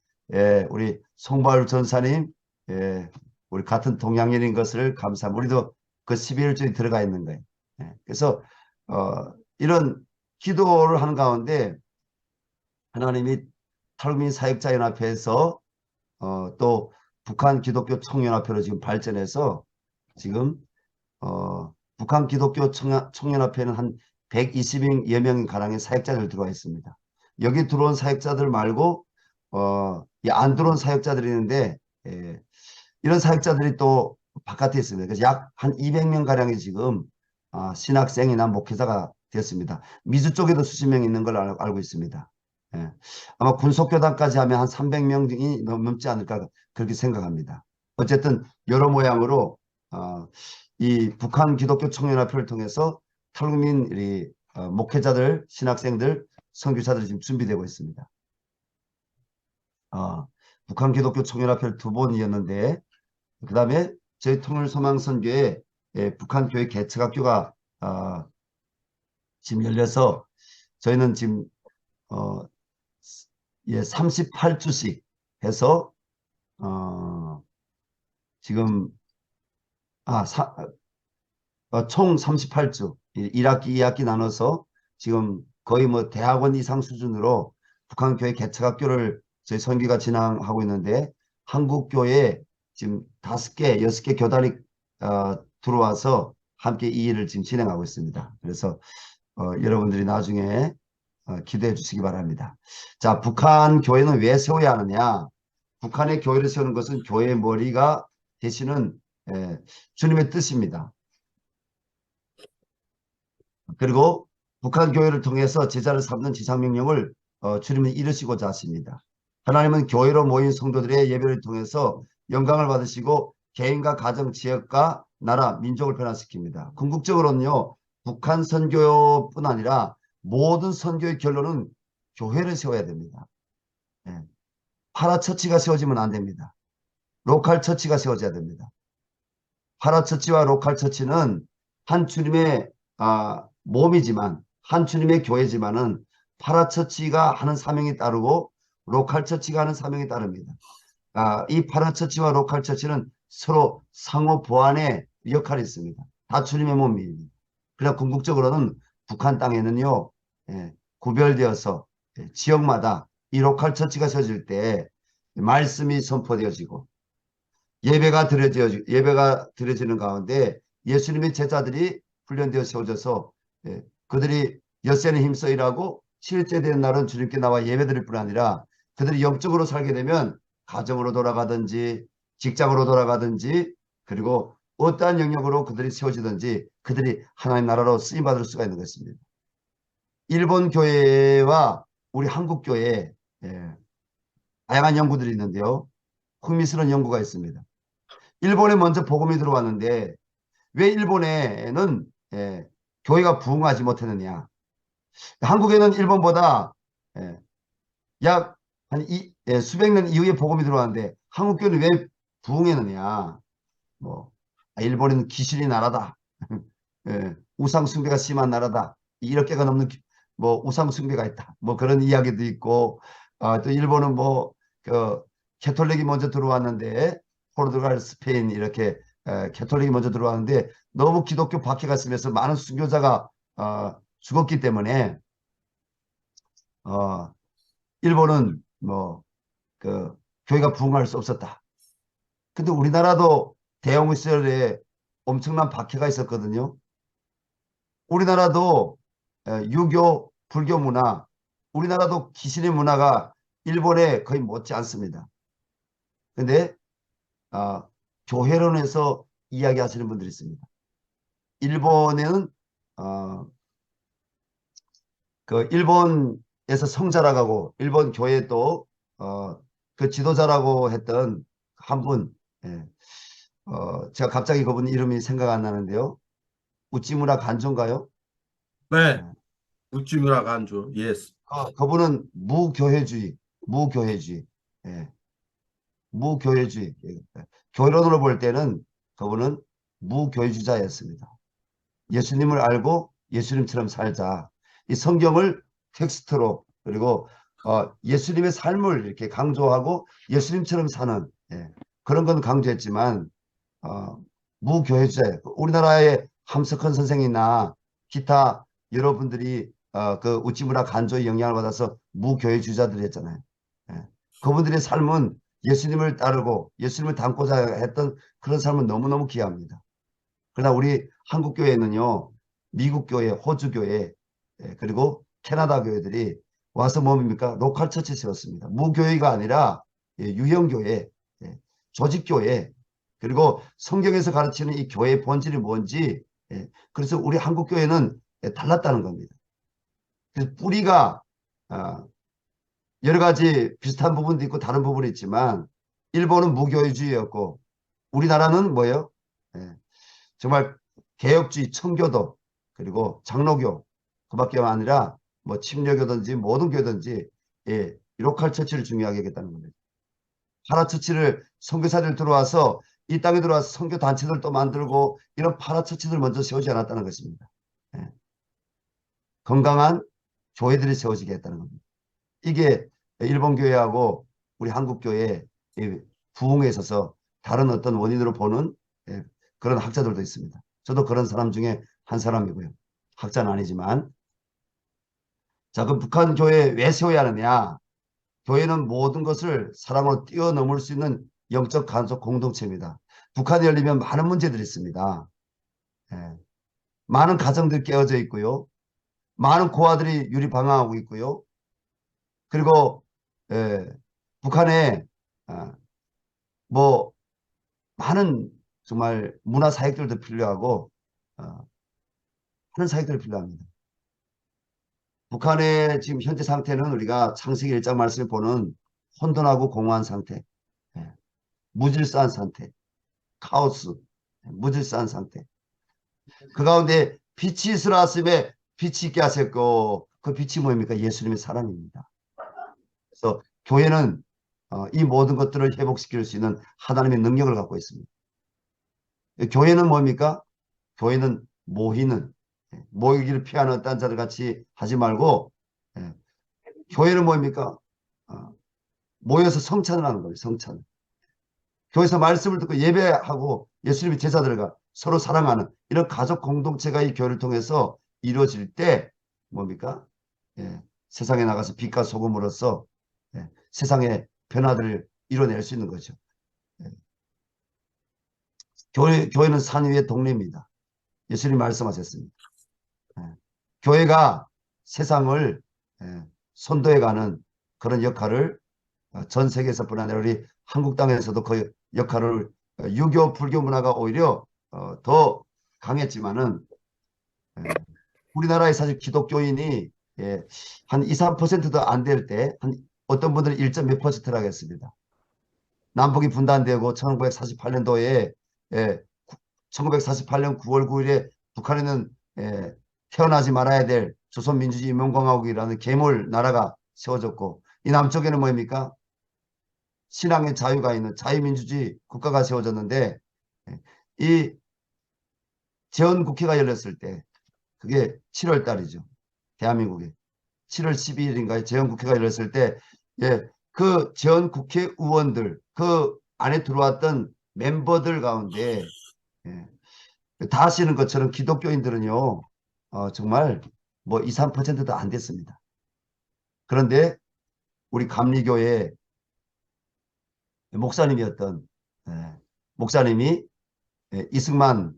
우리 송바울 전사님 우리 같은 동양인인 것을 감사합니다. 우리도 그 11조에 들어가 있는 거예요. 그래서 이런 기도를 하는 가운데 하나님이 탈북민 사역자연합회에서 또 북한 기독교 청년합회로 지금 발전해서 지금 북한 기독교 청년합회는 한 120여 명 가량의 사역자들 들어와 있습니다. 여기 들어온 사역자들 말고 안 들어온 사역자들이 있는데 이런 사역자들이 또 바깥에 있습니다. 그래서 약 한 200명 가량이 지금 신학생이나 목회자가 됐습니다. 미주 쪽에도 수십 명 있는 걸 알고 있습니다. 예. 아마 군속교단까지 하면 한 300명이 넘지 않을까 그렇게 생각합니다. 어쨌든 여러 모양으로 이 북한 기독교 청년합회를 통해서 탈북민 목회자들, 신학생들, 선교사들이 지금 준비되고 있습니다. 북한 기독교 청년합회를 2번이었는데 그 다음에 저희 통일소망선교회 북한 교회 개척학교가 지금 열려서 저희는 지금 38주씩 해서 지금 총 38주 1학기 2학기 나눠서 지금 거의 뭐 대학원 이상 수준으로 북한교회 개척학교를 저희 선교가 진행하고 있는데 한국교회 지금 5개 6개 교단이 들어와서 함께 이 일을 지금 진행하고 있습니다. 그래서 여러분들이 나중에 기대해 주시기 바랍니다. 자, 북한 교회는 왜 세워야 하느냐? 북한의 교회를 세우는 것은 교회의 머리가 되시는 주님의 뜻입니다. 그리고 북한 교회를 통해서 제자를 삼는 지상명령을 주님은 이루시고자 하십니다. 하나님은 교회로 모인 성도들의 예배를 통해서 영광을 받으시고 개인과 가정, 지역과 나라, 민족을 변화시킵니다. 궁극적으로는요. 북한 선교뿐 아니라 모든 선교의 결론은 교회를 세워야 됩니다. 파라처치가 세워지면 안 됩니다. 로컬 처치가 세워져야 됩니다. 파라처치와 로컬 처치는 한 주님의 몸이지만 한 주님의 교회지만은 파라처치가 하는 사명이 따르고 로컬 처치가 하는 사명이 따릅니다. 이 파라처치와 로컬 처치는 서로 상호 보완의 역할이 있습니다. 다 주님의 몸입니다. 그래서 궁극적으로는 북한 땅에는요 구별되어서 지역마다 이 로컬 처치가 세워질 때 말씀이 선포되어지고 예배가 드려지는 가운데 예수님의 제자들이 훈련되어 세워져서 그들이 엿새는 힘써 일하고 7째 되는 날은 주님께 나와 예배드릴 뿐 아니라 그들이 영적으로 살게 되면 가정으로 돌아가든지 직장으로 돌아가든지 그리고 어떠한 영역으로 그들이 세워지든지 그들이 하나님 나라로 쓰임받을 수가 있는 것입니다. 일본 교회와 우리 한국 교회 다양한 연구들이 있는데요. 흥미스러운 연구가 있습니다. 일본에 먼저 복음이 들어왔는데 왜 일본에는 교회가 부흥하지 못했느냐. 한국에는 일본보다 예, 약 수백 년 이후에 복음이 들어왔는데 한국 교회는 왜 부흥했느냐. 뭐 일본은 귀신의 나라다. 우상 숭배가 심한 나라다. 1억 개가 넘는 뭐 우상 숭배가 있다. 뭐 그런 이야기도 있고 또 일본은 뭐그 캐톨릭이 먼저 들어왔는데 포르투갈, 스페인 이렇게 캐톨릭이 먼저 들어왔는데 너무 기독교 박해가 심해서 많은 순교자가 죽었기 때문에 어, 일본은 뭐 그 교회가 부흥할 수 없었다. 근데 우리나라도 대영 시절에 엄청난 박해가 있었거든요. 우리나라도 유교, 불교 문화, 우리나라도 귀신의 문화가 일본에 거의 못지 않습니다. 근데 교회론에서 이야기하시는 분들이 있습니다. 일본에는 그 일본에서 성자라고 일본 교회 또 그 지도자라고 했던 한 분, 예. 제가 갑자기 그분 이름이 생각 안 나는데요. 우찌무라 간조인가요? 네, 예. 우찌무라 간조. 예스. 그분은 무교회주의, 예. 무교회주의. 예. 교회론으로 볼 때는 그분은 무교회주자였습니다. 예수님을 알고 예수님처럼 살자. 이 성경을 텍스트로 그리고 예수님의 삶을 이렇게 강조하고 예수님처럼 사는 그런 건 강조했지만 무교회주자예요. 우리나라의 함석헌 선생이나 기타 여러분들이 그 우찌무라 간조의 영향을 받아서 무교회주자들이 했잖아요. 예. 그분들의 삶은 예수님을 따르고 예수님을 닮고자 했던 그런 삶은 너무너무 귀합니다. 그러나 우리 한국 교회는요, 미국 교회, 호주 교회, 그리고 캐나다 교회들이 와서 뭡니까? 로컬 처치 세웠습니다. 무교회가 아니라 유형 교회, 조직 교회, 그리고 성경에서 가르치는 이 교회의 본질이 뭔지, 그래서 우리 한국 교회는 달랐다는 겁니다. 그래서 뿌리가 아, 여러 가지 비슷한 부분도 있고 다른 부분이 있지만 일본은 무교회주의였고 우리나라는 뭐예요? 정말 개혁주의 청교도 그리고 장로교 그밖에 아니라 뭐 침례교든지 모든 교든지 로컬 처치를 중요하게 하겠다는 겁니다. 파라처치를 선교사들 들어와서 이 땅에 들어와서 선교 단체들 또 만들고 이런 파라처치들 먼저 세우지 않았다는 것입니다. 예. 건강한 교회들이 세워지게 했다는 겁니다. 이게 일본 교회하고 우리 한국 교회의 부흥에 있어서 다른 어떤 원인으로 보는 그런 학자들도 있습니다. 저도 그런 사람 중에 한 사람이고요. 학자는 아니지만. 자, 그럼 북한 교회 왜 세워야 하느냐? 교회는 모든 것을 사랑으로 뛰어넘을 수 있는 영적 간섭 공동체입니다. 북한이 열리면 많은 문제들이 있습니다. 예. 많은 가정들이 깨어져 있고요. 많은 고아들이 유리방황하고 있고요. 그리고 예, 북한에 뭐 많은 정말 문화 사역들도 필요하고 많은 사역들이 필요합니다. 북한의 지금 현재 상태는 우리가 창세기 1장 말씀을 보는 혼돈하고 공허한 상태, 예, 무질서한 상태, 카오스, 무질서한 상태. 그 가운데 빛이 있으라씀에 빛이 있게 하셨고 그 빛이 뭡니까? 예수님의 사랑입니다. 그래서 교회는 이 모든 것들을 회복시킬 수 있는 하나님의 능력을 갖고 있습니다. 교회는 뭡니까? 교회는 모이는 모이기를 피하는 딴 자들 같이 하지 말고 교회는 뭡니까? 모여서 성찬을 하는 거예요. 성찬. 교회에서 말씀을 듣고 예배하고 예수님의 제자들과 서로 사랑하는 이런 가족 공동체가 이 교회를 통해서 이루어질 때 뭡니까? 세상에 나가서 빛과 소금으로서 세상의 변화들을 이뤄낼 수 있는 거죠. 교회는 산 위의 동네입니다. 예수님 말씀하셨습니다. 교회가 세상을 선도해가는 그런 역할을 전 세계에서뿐 아니라 우리 한국 땅에서도 그 역할을 유교 불교 문화가 오히려 더 강했지만은 우리나라에 사실 기독교인이 한 2, 3%도 안 될 때 한 어떤 분들은 1점 몇 퍼센트라고 했습니다. 남북이 분단되고 1948년도에 1948년 9월 9일에 북한에는 태어나지 말아야 될 조선민주주의인민공화국이라는 괴물 나라가 세워졌고 이 남쪽에는 뭡니까? 신앙의 자유가 있는 자유민주주의 국가가 세워졌는데 이 재헌국회가 열렸을 때 그게 7월 달이죠. 대한민국에 7월 12일인가에 재헌국회가 열렸을 때 그 재헌국회 의원들 그 안에 들어왔던 멤버들 가운데 다 아시는 것처럼 기독교인들은요 정말 뭐 2, 3%도 안 됐습니다. 그런데 우리 감리교회 목사님이었던 목사님이 이승만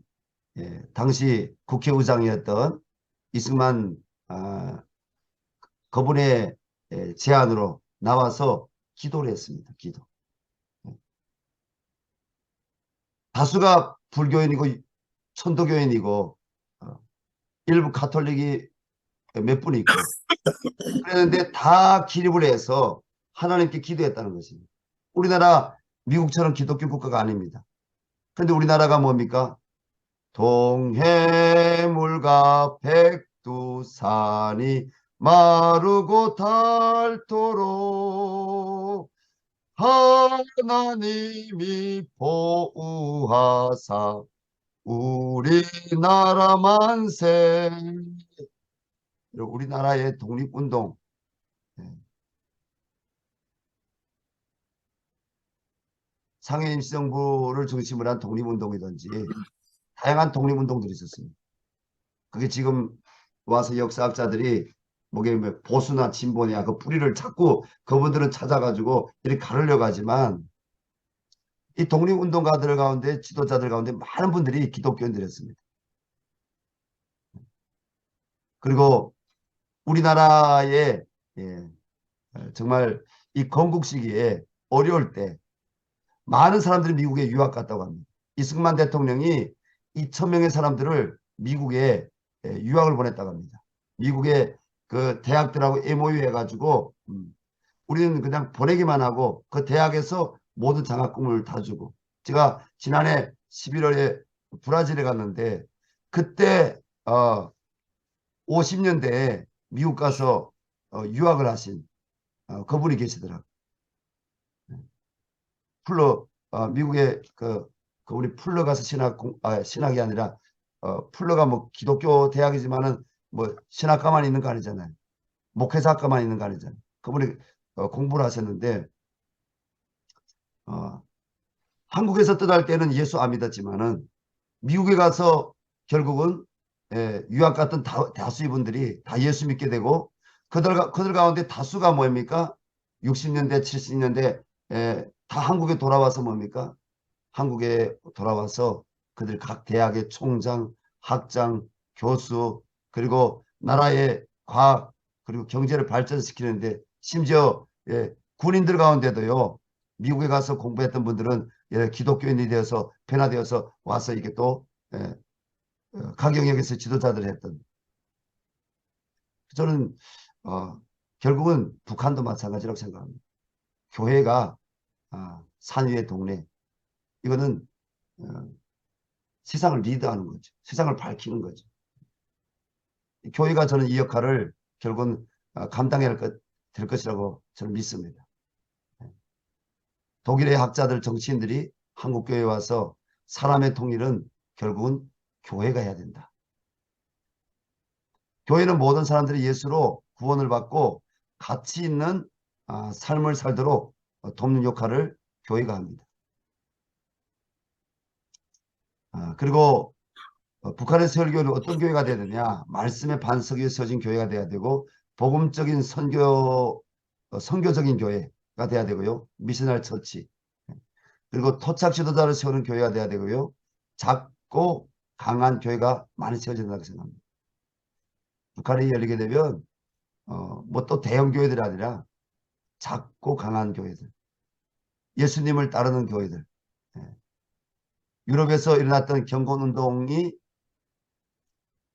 당시 국회의장이었던 이승만 그분의 제안으로 나와서 기도를 했습니다. 기도. 다수가 불교인이고 천도교인이고 일부 가톨릭이 몇 분 있고 그랬는데 다 기립을 해서 하나님께 기도했다는 것입니다. 우리나라 미국처럼 기독교 국가가 아닙니다. 그런데 우리나라가 뭡니까? 동해물과 백두산이 마르고 닳도록 하나님이 보호하사 우리나라 만세. 우리나라의 독립운동 상해 임시정부를 중심으로 한 독립운동이든지 다양한 독립운동들이 있었습니다. 그게 지금 와서 역사학자들이 뭐게 보수나 진보냐 그 뿌리를 찾고 그분들은 찾아가지고 이렇게 가르려고 하지만 이 독립운동가들 가운데 지도자들 가운데 많은 분들이 기독교인들이었습니다. 그리고 우리나라의 정말 이 건국 시기에 어려울 때 많은 사람들이 미국에 유학 갔다고 합니다. 이승만 대통령이 2,000명의 사람들을 미국에 유학을 보냈다고 합니다. 미국의 그 대학들하고 MOU 해가지고 우리는 그냥 보내기만 하고 그 대학에서 모든 장학금을 다 주고 제가 지난해 11월에 브라질에 갔는데 그때 50년대에 미국 가서 유학을 하신 그분이 계시더라고요. 풀러 미국에 그 우리 풀러 가서 신학이 아니라 풀러가 뭐 기독교 대학이지만은 뭐 신학과만 있는 거 아니잖아요. 목회자학과만 있는 거 아니잖아요. 그분이 공부를 하셨는데 한국에서 떠날 때는 예수 안 믿었지만은 미국에 가서 결국은 유학 갔던 다수의 분들이 다 예수 믿게 되고 그들 가운데 다수가 뭡니까? 60년대, 70년대 다 한국에 돌아와서 뭡니까? 한국에 돌아와서 그들 각 대학의 총장, 학장, 교수 그리고 나라의 과학 그리고 경제를 발전시키는데 심지어 군인들 가운데도요. 미국에 가서 공부했던 분들은 기독교인이 되어서 변화되어서 와서 이게 또 각 영역에서 지도자들을 했던 저는 결국은 북한도 마찬가지라고 생각합니다. 교회가 산 위의 동네 이거는 세상을 리드하는 거죠. 세상을 밝히는 거죠. 교회가 저는 이 역할을 결국은 감당해야 될 것이라고 저는 믿습니다. 독일의 학자들 정치인들이 한국교회에 와서 사람의 통일은 결국은 교회가 해야 된다. 교회는 모든 사람들이 예수로 구원을 받고 가치 있는 삶을 살도록 돕는 역할을 교회가 합니다. 그리고 북한의 설교는 어떤 교회가 돼야 되냐? 말씀의 반석 위에 서진 교회가 돼야 되고 복음적인 선교적인 교회가 돼야 되고요. 미셔널 처치. 그리고 토착 지도자를 세우는 교회가 돼야 되고요. 작고 강한 교회가 많이 세워진다고 생각합니다. 북한이 열리게 되면 뭐 또 대형 교회들이 아니라 작고 강한 교회들. 예수님을 따르는 교회들. 유럽에서 일어났던 경건운동이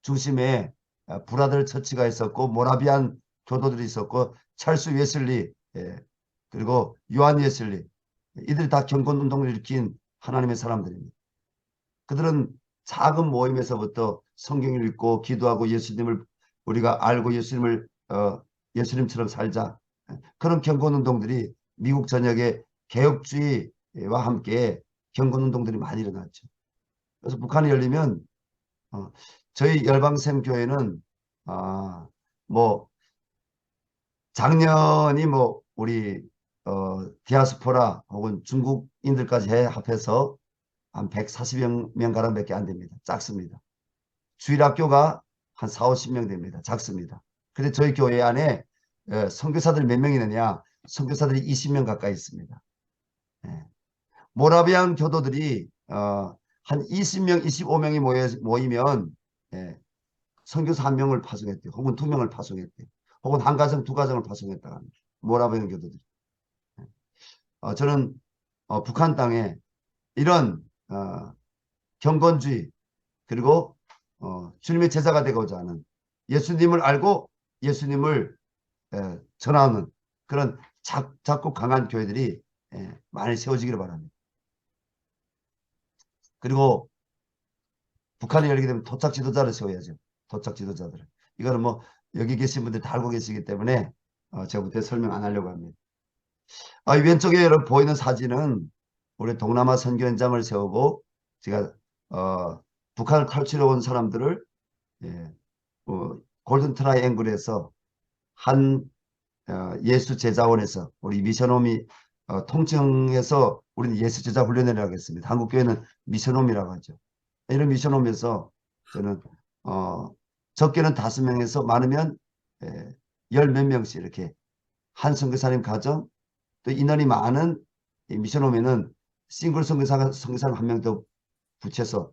중심에 브라들 처치가 있었고 모라비안 교도들이 있었고 찰스 웨슬리 예. 그리고 요한 웨슬리, 이들이 다 경건운동을 일으킨 하나님의 사람들입니다. 그들은 작은 모임에서부터 성경을 읽고 기도하고 예수님을 우리가 알고 예수님처럼 살자, 그런 경건운동들이 미국 전역에 개혁주의와 함께 경건운동들이 많이 일어났죠. 그래서 북한이 열리면 저희 열방샘 교회는 뭐 작년이 뭐 우리 디아스포라 혹은 중국인들까지 합해서 한 140여 명가량밖에 안 됩니다. 작습니다. 주일학교가 한 4, 50명 됩니다. 작습니다. 근데 저희 교회 안에 선교사들 몇 명이 되냐? 선교사들이 20명 가까이 있습니다. 예. 모라비안 교도들이 한 20명, 25명이 모이면 예, 선교사 한 명을 파송했대요. 혹은 두 명을 파송했대요. 혹은 한 가정, 두 가정을 파송했다고 합니다. 모라비안 교도들이. 저는 북한 땅에 이런 경건주의 그리고 주님의 제자가 되고자 하는, 예수님을 알고 예수님을 전하는 그런 작고 강한 교회들이 많이 세워지기를 바랍니다. 그리고 북한이 열리게 되면 도착 지도자를 세워야죠. 도착 지도자들을. 이거는 뭐 여기 계신 분들 다 알고 계시기 때문에 제가 그때 설명 안 하려고 합니다. 이 왼쪽에 보이는 사진은 우리 동남아 선교 현장을 세우고 제가 북한을 탈출해 온 사람들을 골든 트라이앵글에서 한 예수 제자원에서 우리 미션홈이 통칭해서 우리는 예수 제자 훈련이라고 했습니다. 한국교회는 미션홈이라고 하죠. 이런 미션홈에서 저는 적게는 5명에서 많으면 열 몇 명씩 이렇게 한 선교사님 가정, 또 인원이 많은 미션홈에는 싱글 선교사님 한 명 더 붙여서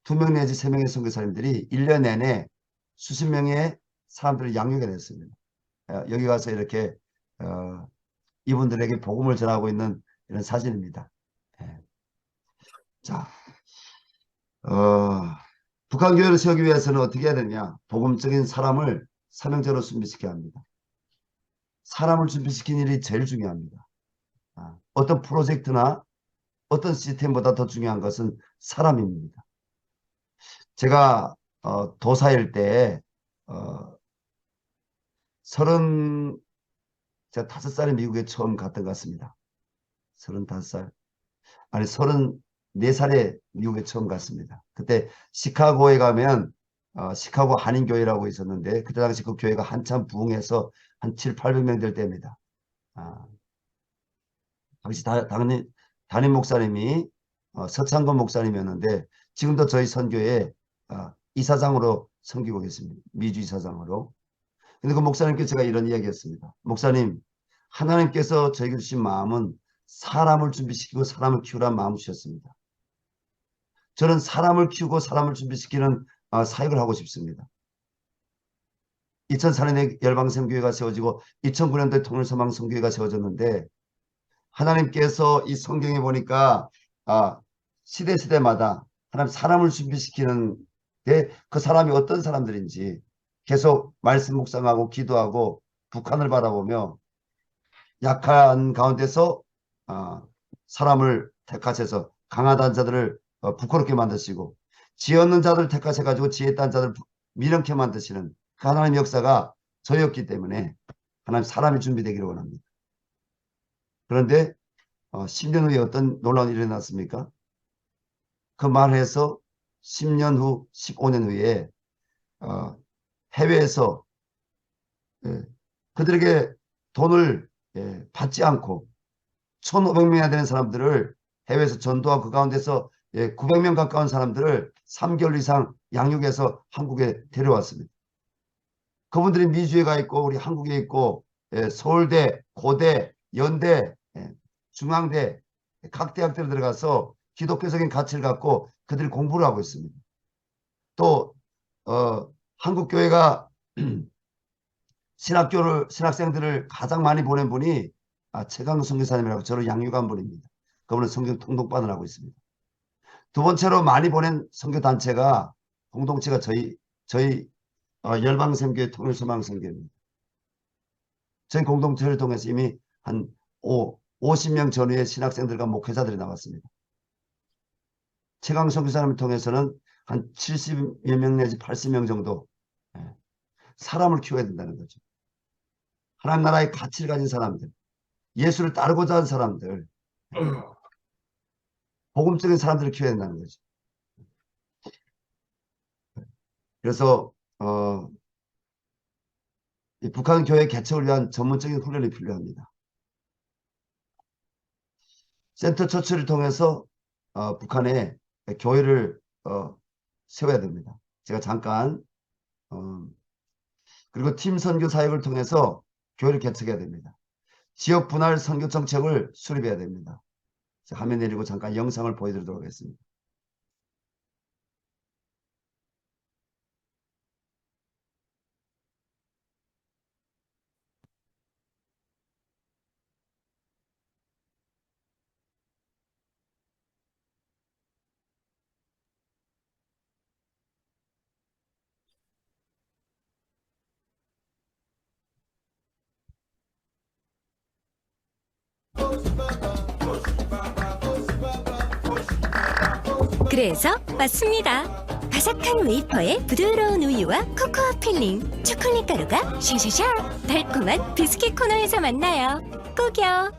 2명 내지 3명의 선교사님들이 1년 내내 수십 명의 사람들을 양육해 냈습니다. 여기 가서 이렇게 이분들에게 복음을 전하고 있는 이런 사진입니다. 자, 북한 교회를 세우기 위해서는 어떻게 해야 되냐? 복음적인 사람을 사명자로 준비시켜야 합니다. 사람을 준비시키는 일이 제일 중요합니다. 어떤 프로젝트나 어떤 시스템보다 더 중요한 것은 사람입니다. 제가 도사일 때 35살에 미국에 처음 갔던 것 같습니다. 35살. 아니 34살에 미국에 처음 갔습니다. 그때 시카고에 가면 시카고 한인교회라고 있었는데 그때 당시 그 교회가 한참 부흥해서 한 7, 800명 될 때입니다. 당시 담임 목사님이 서창건 목사님이었는데 지금도 저희 선교회 이사장으로 섬기고 계십니다. 미주 이사장으로. 근데 그 목사님께 제가 이런 이야기했습니다. 목사님, 하나님께서 저에게 주신 마음은 사람을 준비시키고 사람을 키우라는 마음을 주셨습니다. 저는 사람을 키우고 사람을 준비시키는 사역을 하고 싶습니다. 2004년에 열방선교회가 세워지고 2009년도에 통일소망선교회가 세워졌는데 하나님께서 이 성경에 보니까 시대마다 하나님 사람을 준비시키는 게 그 사람이 어떤 사람들인지 계속 말씀 묵상하고 기도하고 북한을 바라보며 약한 가운데서 사람을 택하셔서 강하다는 자들을 부끄럽게 만드시고 지혜 없는 자들을 택하셔가지고 지혜 있다는 자들을 미련케 만드시는 그 하나님의 역사가 저였기 때문에 하나님 사람이 준비되기를 원합니다. 그런데 10년 후에 어떤 놀라운 일이 일어났습니까? 그 말해서 10년 후, 15년 후에 해외에서 그들에게 돈을 받지 않고 1,500명이나 되는 사람들을 해외에서 전도하고 그 가운데서 900명 가까운 사람들을 3개월 이상 양육해서 한국에 데려왔습니다. 그분들이 미주에 가 있고 우리 한국에 있고 서울대, 고대, 연대, 중앙대 각 대학들에 들어가서 기독교적인 가치를 갖고 그들이 공부를 하고 있습니다. 또 한국교회가 신학생들을 가장 많이 보낸 분이 최강욱 선교사님이라고 저를 양육한 분입니다. 그분은 성경 통독반을 하고 있습니다. 두 번째로 많이 보낸 선교단체가 공동체가 저희 열방선교회 통일소망선교회입니다. 저희 공동체를 통해서 이미 한 50명 전후의 신학생들과 목회자들이 나왔습니다. 최강 선교사님을 통해서는 한 70여 명 내지 80명 정도 사람을 키워야 된다는 거죠. 하나님 나라의 가치를 가진 사람들, 예수를 따르고자 하는 사람들, 복음적인 사람들을 키워야 된다는 거죠. 그래서 이 북한 교회 개척을 위한 전문적인 훈련이 필요합니다. 센터 처치를 통해서 북한에 교회를 세워야 됩니다. 제가 잠깐 그리고 팀 선교 사역을 통해서 교회를 개척해야 됩니다. 지역 분할 선교 정책을 수립해야 됩니다. 화면 내리고 잠깐 영상을 보여드리도록 하겠습니다. 그래서 왔습니다. 바삭한 웨이퍼에 부드러운 우유와 코코아 필링, 초콜릿 가루가 샤샤샤 달콤한 비스킷 코너에서 만나요. 꼭이요.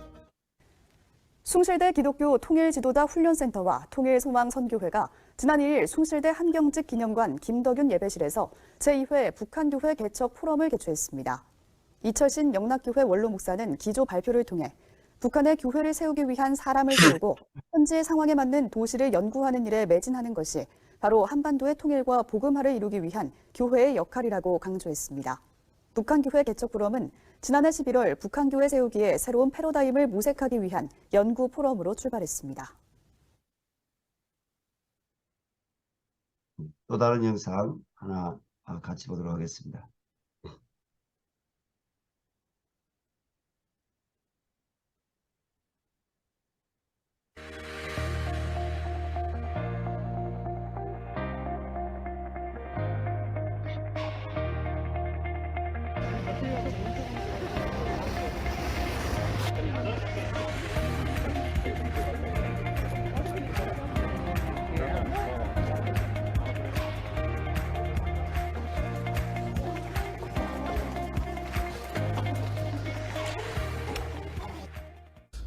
숭실대 기독교 통일지도자 훈련센터와 통일소망선교회가 지난 2일 숭실대 한경직 기념관 김덕윤 예배실에서 제2회 북한교회 개척 포럼을 개최했습니다. 이철신 영락교회 원로 목사는 기조 발표를 통해 북한의 교회를 세우기 위한 사람을 세우고 현지의 상황에 맞는 도시를 연구하는 일에 매진하는 것이 바로 한반도의 통일과 복음화를 이루기 위한 교회의 역할이라고 강조했습니다. 북한교회 개척 포럼은 지난해 11월 북한교회 세우기에 새로운 패러다임을 모색하기 위한 연구 포럼으로 출발했습니다. 또 다른 영상 하나 같이 보도록 하겠습니다.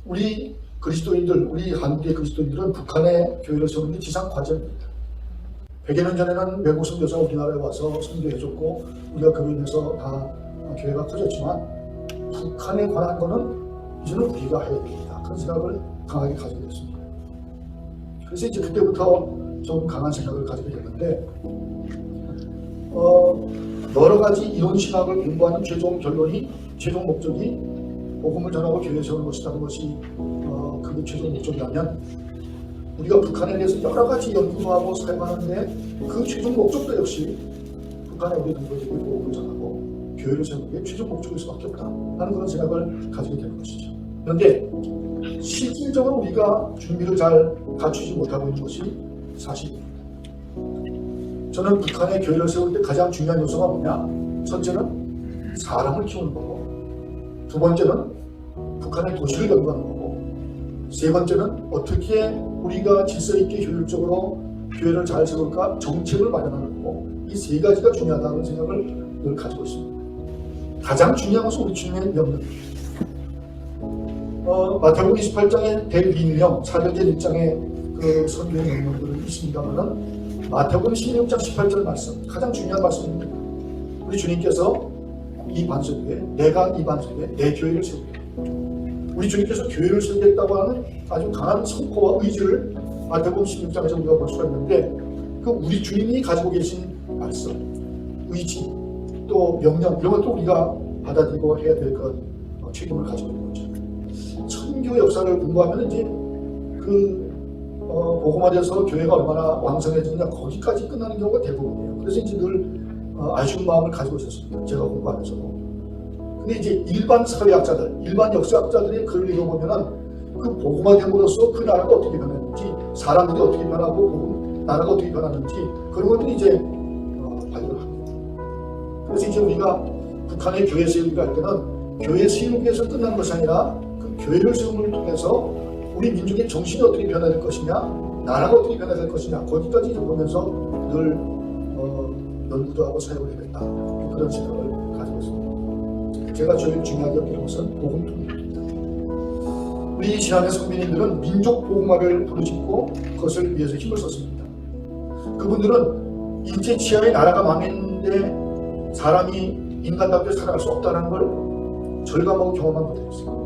우리 그리스도인들, 우리 한국의 그리스도인들은 북한의 교회를 세우는 게 지상 과제입니다. 100여 년 전에는 외국 선교사가 우리나라에 와서 선교해줬고 우리가 그로 인해서 다 교회가 커졌지만 북한에 관한 거는 이제는 우리가 해야 됩니다. 그런 생각을 강하게 가지게 됐습니다. 그래서 이제 그때부터 좀 강한 생각을 가지게 됐는데 여러 가지 이론 신학을 공부하는 최종 결론이, 최종 목적이 복음을 전하고 교회 세우는 것이라는 것이 그게 최종 목적이라면 우리가 북한에 대해서 여러 가지 연구하고 사용하는데 그 최종 목적도 역시 북한의 우리 동포들에게 복음을 전하고 교회를 세우는 게 최종 목적일 수밖에 없다 하는 그런 생각을 가지게 되는 것이죠. 그런데 실질적으로 우리가 준비를 잘 갖추지 못하고 있는 것이 사실입니다. 저는 북한의 교회를 세울 때 가장 중요한 요소가 뭐냐? 첫째는 사람을 키우는 거고, 두 번째는 북한의 도시를 연구하는 거고, 세 번째는 어떻게 우리가 질서 있게 효율적으로 교회를 잘 세울까 정책을 마련하는 거고, 이 세 가지가 중요하다는 생각을 늘 가지고 있습니다. 가장 중요한 것은 우리 주님의 명령입니다. 마태복음 28장에 대리명, 사도행전 1장에 그 선교의 명령들은 있습니다만은 마태복음 16장 18절 말씀, 가장 중요한 말씀입니다. 우리 주님께서 이 반석 위에, 내가 이 반석 위에 내 교회를 세우겠다. 우리 주님께서 교회를 세우겠다고 하는 아주 강한 선포와 의지를 마태복음 16장에서 우리가 볼 수가 있는데, 그 우리 주님이 가지고 계신 말씀, 의지, 또 명령, 이런 것도 우리가 받아들이고 해야 될 것, 책임을 가지고 있는 거죠. 선교 역사를 공부하면 이제 복음화돼서 교회가 얼마나 왕성해지느냐 거기까지 끝나는 경우가 대부분이에요. 그래서 이제 늘 아쉬운 마음을 가지고 있었습니다. 제가 공부하면서도. 근데 이제 일반 사회학자들, 일반 역사학자들의 글을 읽어보면은 그 복음화됨으로써 그 나라가 어떻게 변했는지, 사람들이 어떻게 변하고 나라가 어떻게 변하는지 그런 것들이 이제 발견을 합니다. 그래서 이제 우리가 북한의 교회 세우기가 할 때는 교회 세우기에서 끝난 것이 아니라 그 교회를 세움을 통해서 우리 민족의 정신이 어떻게 변화될 것이냐, 나라가 어떻게 변화될 것이냐, 거기까지 보면서 늘 연구도 하고 사역을 해야겠다, 그런 생각을 가지고 있습니다. 제가 제일 중요하게 여기는 것은 복음 통일입니다. 우리 신앙의 선배님들은 민족 복음화를 부르짖고 그것을 위해서 힘을 썼습니다. 그분들은 일제 치하에 나라가 망했는데 사람이 인간답게 살아갈 수 없다는 걸 절감하고 경험한 분들이 있어요.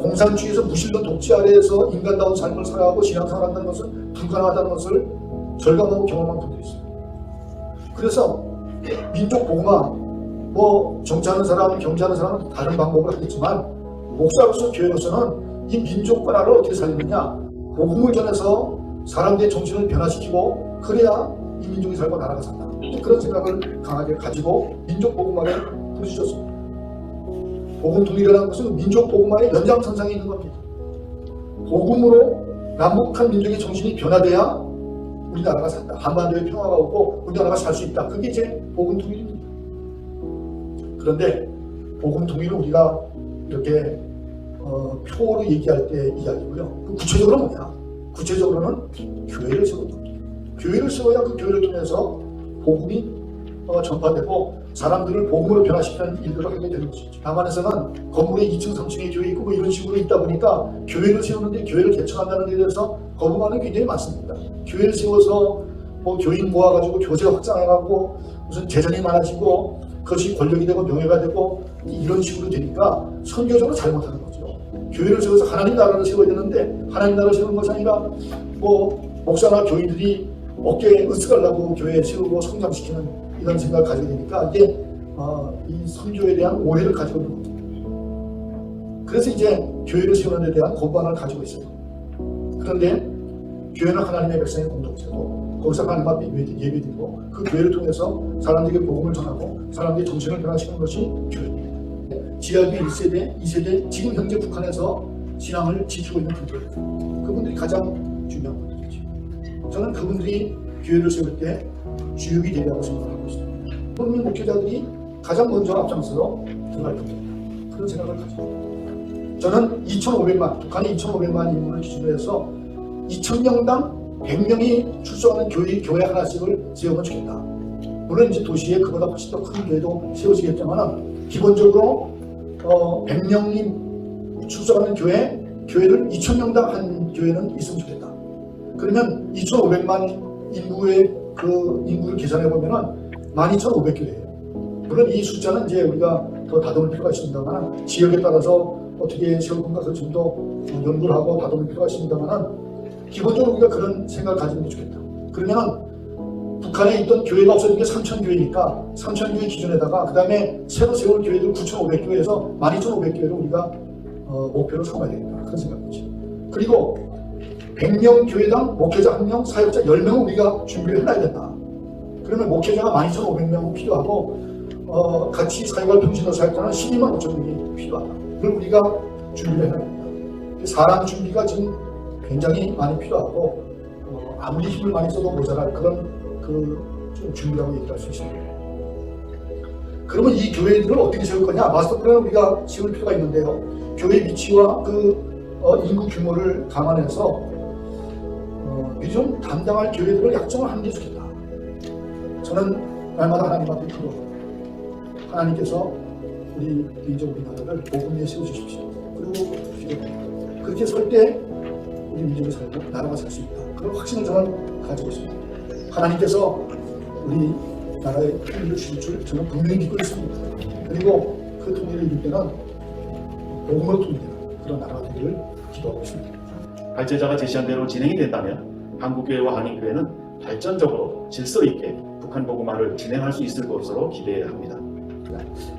공산주의에서 무신론 독재 아래에서 인간다운 삶을 살아가고 신앙생활을 한다는 것은 불가능하다는 것을 절감하고 경험한 분들이 있어요. 그래서 민족 복음화, 뭐 정치하는 사람, 경제하는 사람은 다른 방법을 하겠지만 목사로서 교회로서는 이 민족 문화를 어떻게 살리느냐, 복음을 전해서 사람들의 정신을 변화시키고 그래야 이 민족이 살고 나라가 산다. 그런 생각을 강하게 가지고 민족 복음화를 부르짖었습니다. 복음 통일이라는 것은 민족 복음화의 연장선상에 있는 겁니다. 복음으로 남북한 민족의 정신이 변화돼야 우리나라가 산다. 한반도에 평화가 오고 우리나라가 살 수 있다. 그게 이제 복음 통일입니다. 그런데 복음 통일은 우리가 이렇게 표로 얘기할 때 이야기고요. 구체적으로 뭐냐? 구체적으로는 교회를 세우는 겁니다. 교회를 세워야 그 교회를 통해서 복음이 전파되고 사람들을 복음으로 변화시키는 일들을 하게 되는 것이죠. 남한에서는 건물에 2층, 3층에 교회 있고 뭐 이런 식으로 있다 보니까 교회를 세우는데 교회를 개척한다는 데 대해서 거부감이 굉장히 많습니다. 교회를 세워서 뭐 교인 모아가지고 교제 확장해가고 무슨 재정이 많아지고 그것이 권력이 되고 명예가 되고 이런 식으로 되니까 선교적으로 잘못하는 거죠. 교회를 세워서 하나님 나라를 세워야 되는데 하나님 나라를 세우는 것이 아니라 뭐 목사나 교인들이 어깨에 으쓱하려고 교회에 세우고 성장시키는 이런 생각을 가지게 되니까 이게 이 선교에 대한 오해를 가지고 있는 겁니다. 그래서 이제 교회를 세우는 데 대한 거부감을 가지고 있어요. 그런데 교회는 하나님의 백성의 공동체고 거기서 하나님 앞에 예배드리고 그 교회를 통해서 사람들에게 복음을 전하고 사람들의 정신을 변화시키는 것이 교회입니다. 지하교회 1세대, 2세대, 지금 현재 북한에서 신앙을 지키고 있는 분들, 그분들이 가장 중요한 분들이죠. 저는 그분들이 교회를 세울 때 주역이 되리라고 생각하고 있습니다. 국민 목회자들이 가장 먼저 앞장서서 들어갈 겁니다. 그런 생각을 가지고 저는 2,500만, 북한의 2,500만 인구를 기준으로 해서 2,000명당 100명이 출석하는 교회 하나씩을 세우면 좋겠다. 물론 이제 도시에 그보다 훨씬 더 큰 교회도 세워지겠지만 기본적으로 100명이 출석하는 교회를 2,000명당 한 교회는 있으면 좋겠다. 그러면 2,500만 인구의 그 인구를 계산해 보면은 12,500교회예요. 물론 이 숫자는 이제 우리가 더 다듬을 필요가 있습니다만 지역에 따라서 어떻게 세울 건가 그걸 좀 더 연구를 하고 다듬을 필요가 있습니다만 기본적으로 우리가 그런 생각을 가지는 게 좋겠다. 그러면은 북한에 있던 교회가 없어진 게 3,000교회니까 3,000교회 기준에다가 그 다음에 새로 세울 교회들 9,500교회에서 12,500교회를 우리가 목표로 삼아야 되겠다. 그런 생각이죠. 그리고 100명 교회당 목회자 1명, 사역자 10명은 우리가 준비를 해놔야 된다. 그러면 목회자가 12,500명 필요하고 같이 사역할 평신도 사역자는 12만 5천 명이 필요하다. 그걸 우리가 준비를 해놔야 된다. 사람 준비가 지금 굉장히 많이 필요하고 아무리 힘을 많이 써도 모자랄 그런 좀 준비라고 얘기할 수 있습니다. 그러면 이 교회들을 어떻게 세울 거냐? 마스터 플랜을 우리가 세울 필요가 있는데요. 교회 위치와 그 인구 규모를 감안해서 미리 좀 담당할 교회들을 약정을 하는 게 좋겠다. 저는 날마다 하나님 앞에 기도, 하나님께서 우리 민족 우리나라를 복음 위에 세워주십시오. 그리고 그렇게 설 때 우리 민족이 살고 나라가 살 수 있다. 그런 확신을 저는 가지고 있습니다. 하나님께서 우리 나라의 통일을 주실 줄 저는 분명히 믿고 있습니다. 그리고 그 통일을 이룰 때는 복음으로 통일되는 그런 나라가 되기를 기도하고 있습니다. 발제자가 제시한 대로 진행이 된다면 한국교회와 한인교회는 발전적으로 질서 있게 북한 복음화를 진행할 수 있을 것으로 기대해야 합니다.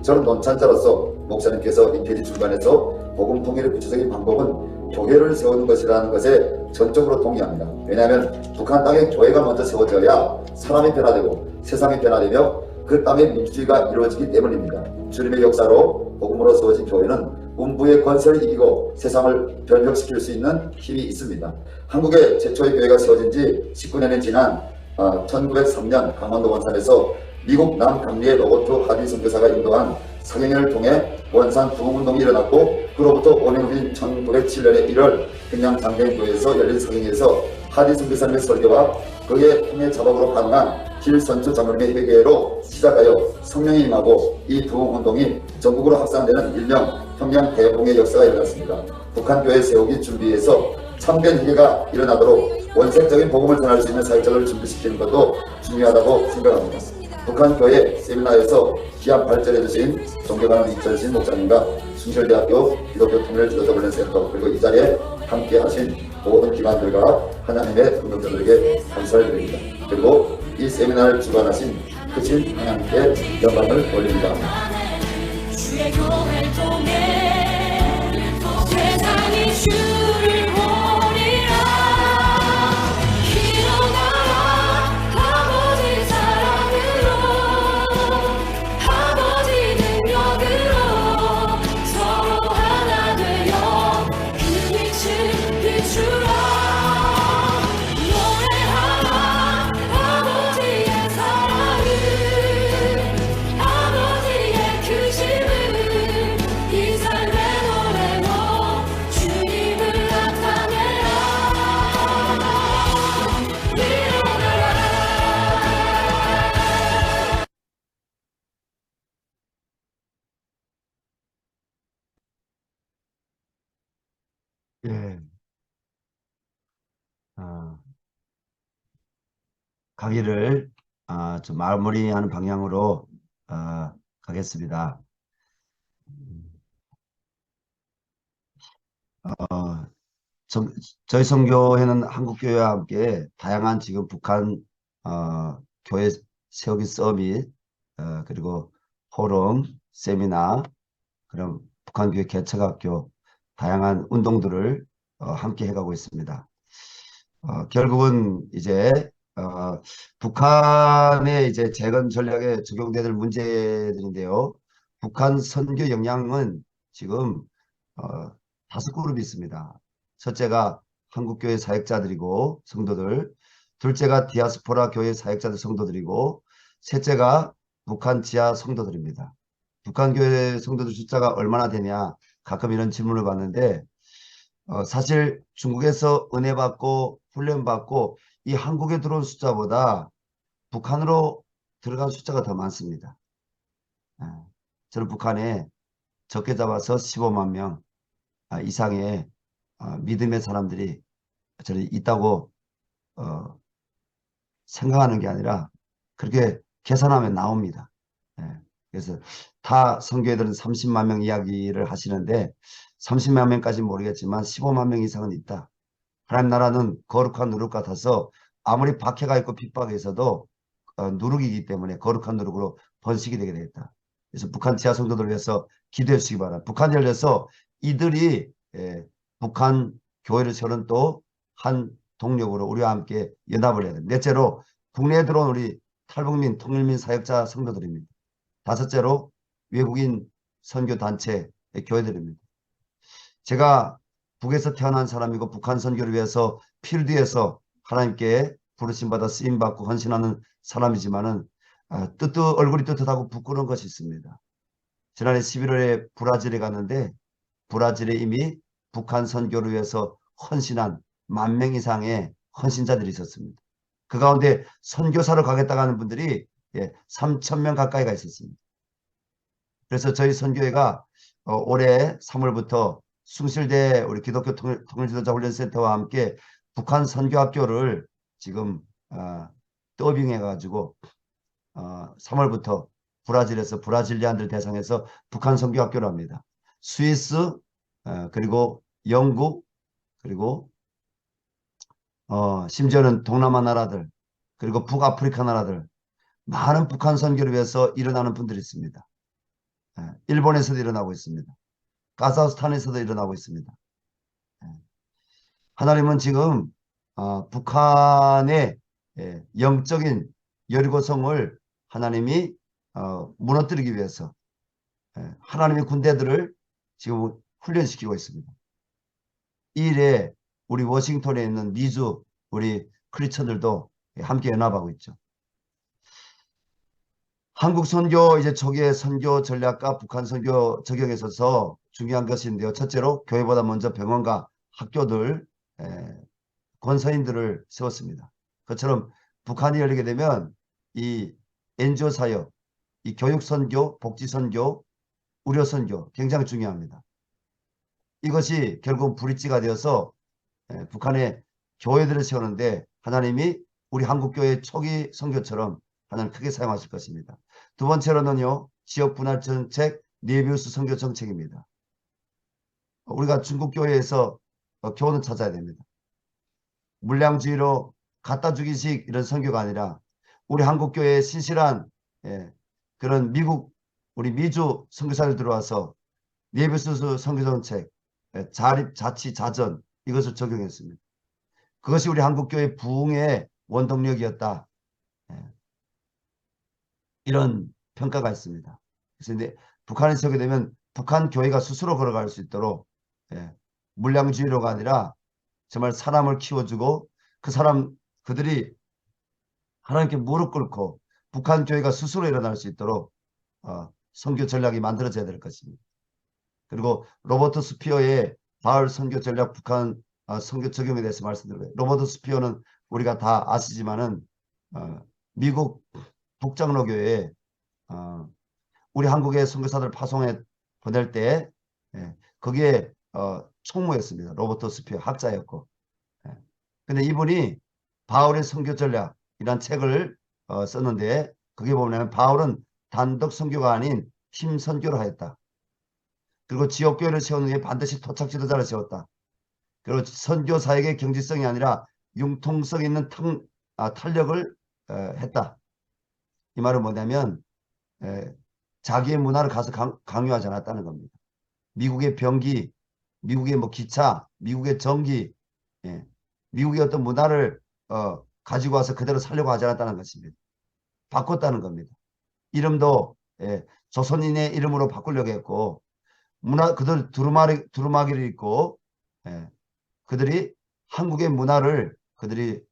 저는 논찬자로서 목사님께서 인테리 중간에서 복음 통일의 구체적인 방법은 교회를 세우는 것이라는 것에 전적으로 동의합니다. 왜냐하면 북한 땅에 교회가 먼저 세워져야 사람이 변화되고 세상이 변화되며 그 땅에 민주주의가 이루어지기 때문입니다. 주님의 역사로 복음으로 세워진 교회는 음부의 권세를 이기고 세상을 변혁시킬 수 있는 힘이 있습니다. 한국의 최초의 교회가 세워진 지 19년이 지난 1903년 강원도 원산에서 미국 남감리의 로버트 하디 선교사가 인도한 사경회를 통해 원산 부흥운동이 일어났고 그로부터 5년 후인 1907년의 1월 평양 장대교회에서 열린 사경회에서 하디 선교사님의 설교와 그의 통해 자박으로 가능한 길선주 장로님의 회개로 시작하여 성령이 임하고 이 부흥운동이 전국으로 확산되는 일명 평양 대붕의 역사가 일어났습니다. 북한교회 세우기 준비에서 참된 회개가 일어나도록 원색적인 복음을 전할 수 있는 사역자를 준비시키는 것도 중요하다고 생각합니다. 북한교회 세미나에서 귀한 발전해 주신 존경하는 이철신 목사님과 숭실대학교 기독교 통일 지도자 훈련센터 그리고 이 자리에 함께 하신 모든 기관들과 하나님의 동역자들에게 감사를 드립니다. 그리고 이 세미나를 주관하신 크신 하나님께 영광을 돌립니다. 주의 교회를 통해 세상이 주를 보리라. 일어나라 아버지 사랑으로 아버지 능력으로 서로 하나 되어 그 빛을 비추라. 노래하라 아버지의 사랑을 아버지의 크심을 이 삶의 노래로 주님을 나타내라. 일어나라. 예. 강의를 좀 마무리하는 방향으로 가겠습니다. 저희 선교회는 한국교회와 함께 다양한 지금 북한 교회 세우기 서밋 그리고 포럼, 세미나, 그럼 북한교회 개척학교 다양한 운동들을 함께 해가고 있습니다. 결국은 이제 북한의 이제 재건 전략에 적용될 문제들인데요. 북한 선교 역량은 지금 5그룹이 있습니다. 첫째가 한국교회 사역자들이고 성도들, 둘째가 디아스포라 교회 사역자들 성도들이고, 셋째가 북한 지하 성도들입니다. 북한 교회 성도들 숫자가 얼마나 되냐 가끔 이런 질문을 받는데 사실 중국에서 은혜 받고 훈련 받고 이 한국에 들어온 숫자보다 북한으로 들어간 숫자가 더 많습니다. 저는 북한에 적게 잡아서 15만 명 이상의 믿음의 사람들이 저는 있다고 생각하는 게 아니라 그렇게 계산하면 나옵니다. 그래서 다 선교회들은 30만 명 이야기를 하시는데 30만 명까지는 모르겠지만 15만 명 이상은 있다. 하나님 나라는 거룩한 누룩 같아서 아무리 박해가 있고 핍박이 있어도 누룩이기 때문에 거룩한 누룩으로 번식이 되게 되겠다. 그래서 북한 지하 성도들을 위해서 기도해 주시기 바랍니다. 북한이 열려서 이들이 북한 교회를 세우는 또 한 동력으로 우리와 함께 연합을 해야 됩니다. 넷째로 국내에 들어온 우리 탈북민 통일민 사역자 성도들입니다. 다섯째로 외국인 선교단체 교회들입니다. 제가 북에서 태어난 사람이고 북한 선교를 위해서 필드에서 하나님께 부르심받아 쓰임받고 헌신하는 사람이지만은 얼굴이 떳떳하고 부끄러운 것이 있습니다. 지난해 11월에 브라질에 갔는데 브라질에 이미 북한 선교를 위해서 헌신한 10,000명 이상의 헌신자들이 있었습니다. 그 가운데 선교사로 가겠다고 하는 분들이 3,000명 가까이가 있었습니다. 그래서 저희 선교회가 올해 3월부터 숭실대 우리 기독교 통일지도자 훈련센터와 함께 북한 선교학교를 지금 더빙해 가지고 3월부터 브라질에서 브라질리안들 대상해서 북한 선교학교를 합니다. 스위스 그리고 영국 그리고 심지어는 동남아 나라들 그리고 북아프리카 나라들 많은 북한 선교를 위해서 일어나는 분들이 있습니다. 일본에서도 일어나고 있습니다. 카자흐스탄에서도 일어나고 있습니다. 하나님은 지금 북한의 영적인 여리고성을 하나님이 무너뜨리기 위해서 하나님의 군대들을 지금 훈련시키고 있습니다. 이 일에 우리 워싱턴에 있는 미주 우리 크리스천들도 함께 연합하고 있죠. 한국 선교 이제 초기의 선교 전략과 북한 선교 적용에 있어서 중요한 것인데요. 첫째로 교회보다 먼저 병원과 학교들, 권서인들을 세웠습니다. 그처럼 북한이 열리게 되면 이 NGO 사역, 이 교육 선교, 복지 선교, 의료 선교 굉장히 중요합니다. 이것이 결국 브릿지가 되어서 북한의 교회들을 세우는데 하나님이 우리 한국교회 초기 선교처럼 하나님 크게 사용하실 것입니다. 두 번째로는요, 지역 분할 정책, 네비우스 선교 정책입니다. 우리가 중국 교회에서 교훈을 찾아야 됩니다. 물량주의로 갖다 주기식 이런 선교가 아니라 우리 한국교회에 신실한 그런 우리 미주 선교사들 들어와서 네비우스 선교 정책, 자립, 자치, 자전 이것을 적용했습니다. 그것이 우리 한국교회 부흥의 원동력이었다. 이런 평가가 있습니다. 그래서 이제 북한에 서게 되면 북한 교회가 스스로 걸어갈 수 있도록 물량주의로가 아니라 정말 사람을 키워주고 그들이 하나님께 무릎 꿇고 북한 교회가 스스로 일어날 수 있도록 선교 전략이 만들어져야 될 것입니다. 그리고 로버트 스피어의 바울 선교 전략 북한 선교 적용에 대해서 말씀드려요. 로버트 스피어는 우리가 다 아시지만은 미국 북장로교회에 우리 한국의 선교사들 파송해 보낼 때 거기에 총무였습니다. 로버트 스피어 학자였고. 근데 이분이 바울의 선교 전략이란 책을 썼는데 거기에 보면 바울은 단독 선교가 아닌 팀 선교를 하였다. 그리고 지역교회를 세우는 게 반드시 토착 지도자를 세웠다. 그리고 선교 사역의 경지성이 아니라 융통성 있는 탄력을 했다. 이 말은 뭐냐면 자기의 문화를 가서 강요하지 않았다는 겁니다. 미국의 병기, 미국의 뭐 기차, 미국의 전기, 미국의 어떤 문화를 가지고 와서 그대로 살려고 하지 않았다는 것입니다. 바꿨다는 겁니다. 이름도 조선인의 이름으로 바꾸려고 했고 그들 두루마기를 입고 그들이 한국의 문화를 그들이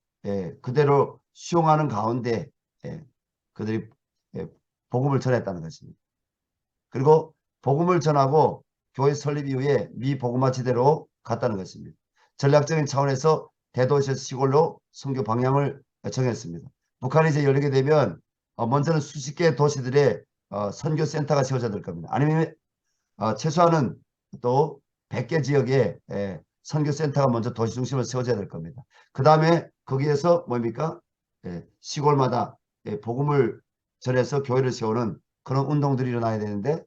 그대로 수용하는 가운데 그들이 복음을 전했다는 것입니다. 그리고 복음을 전하고 교회 설립 이후에 미복음화 지대로 갔다는 것입니다. 전략적인 차원에서 대도시에서 시골로 선교 방향을 정했습니다. 북한이 이제 열리게 되면 먼저는 수십 개의 도시들의 선교센터가 세워져야 될 겁니다. 아니면 최소한은 또 100개 지역에 선교센터가 먼저 도시 중심으로 세워져야 될 겁니다. 그 다음에 거기에서 뭡니까? 시골마다 복음을 전해서 교회를 세우는 그런 운동들이 일어나야 되는데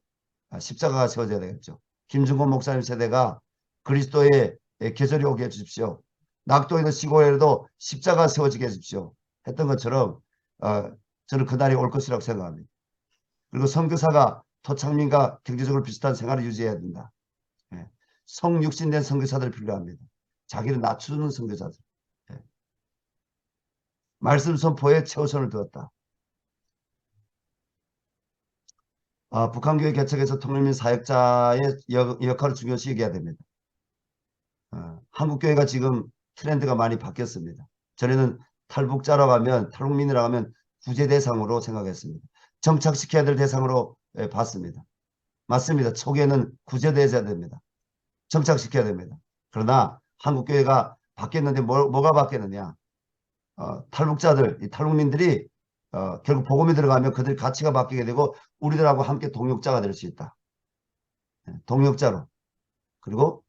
십자가가 세워져야 되겠죠. 김중곤 목사님 세대가 그리스도의 계절이 오게 해주십시오. 낙도에도 시골에도 십자가 세워지게 해주십시오. 했던 것처럼 저는 그날이 올 것이라고 생각합니다. 그리고 선교사가 토착민과 경제적으로 비슷한 생활을 유지해야 된다. 성육신된 선교사들이 필요합니다. 자기를 낮추는 선교사들. 말씀 선포에 최우선을 두었다. 북한교회 개척에서 통일민 사역자의 역할을 중요시 얘기해야 됩니다. 한국교회가 지금 트렌드가 많이 바뀌었습니다. 전에는 탈북자라고 하면 탈북민이라고 하면 구제 대상으로 생각했습니다. 정착시켜야 될 대상으로 봤습니다. 맞습니다. 초기에는 구제되어야 됩니다. 정착시켜야 됩니다. 그러나 한국교회가 바뀌었는데 뭐가 바뀌었느냐. 탈북자들, 이 탈북민들이 결국 복음이 들어가면 그들 가치가 바뀌게 되고 우리들하고 함께 동역자가 될 수 있다. 동역자로. 그리고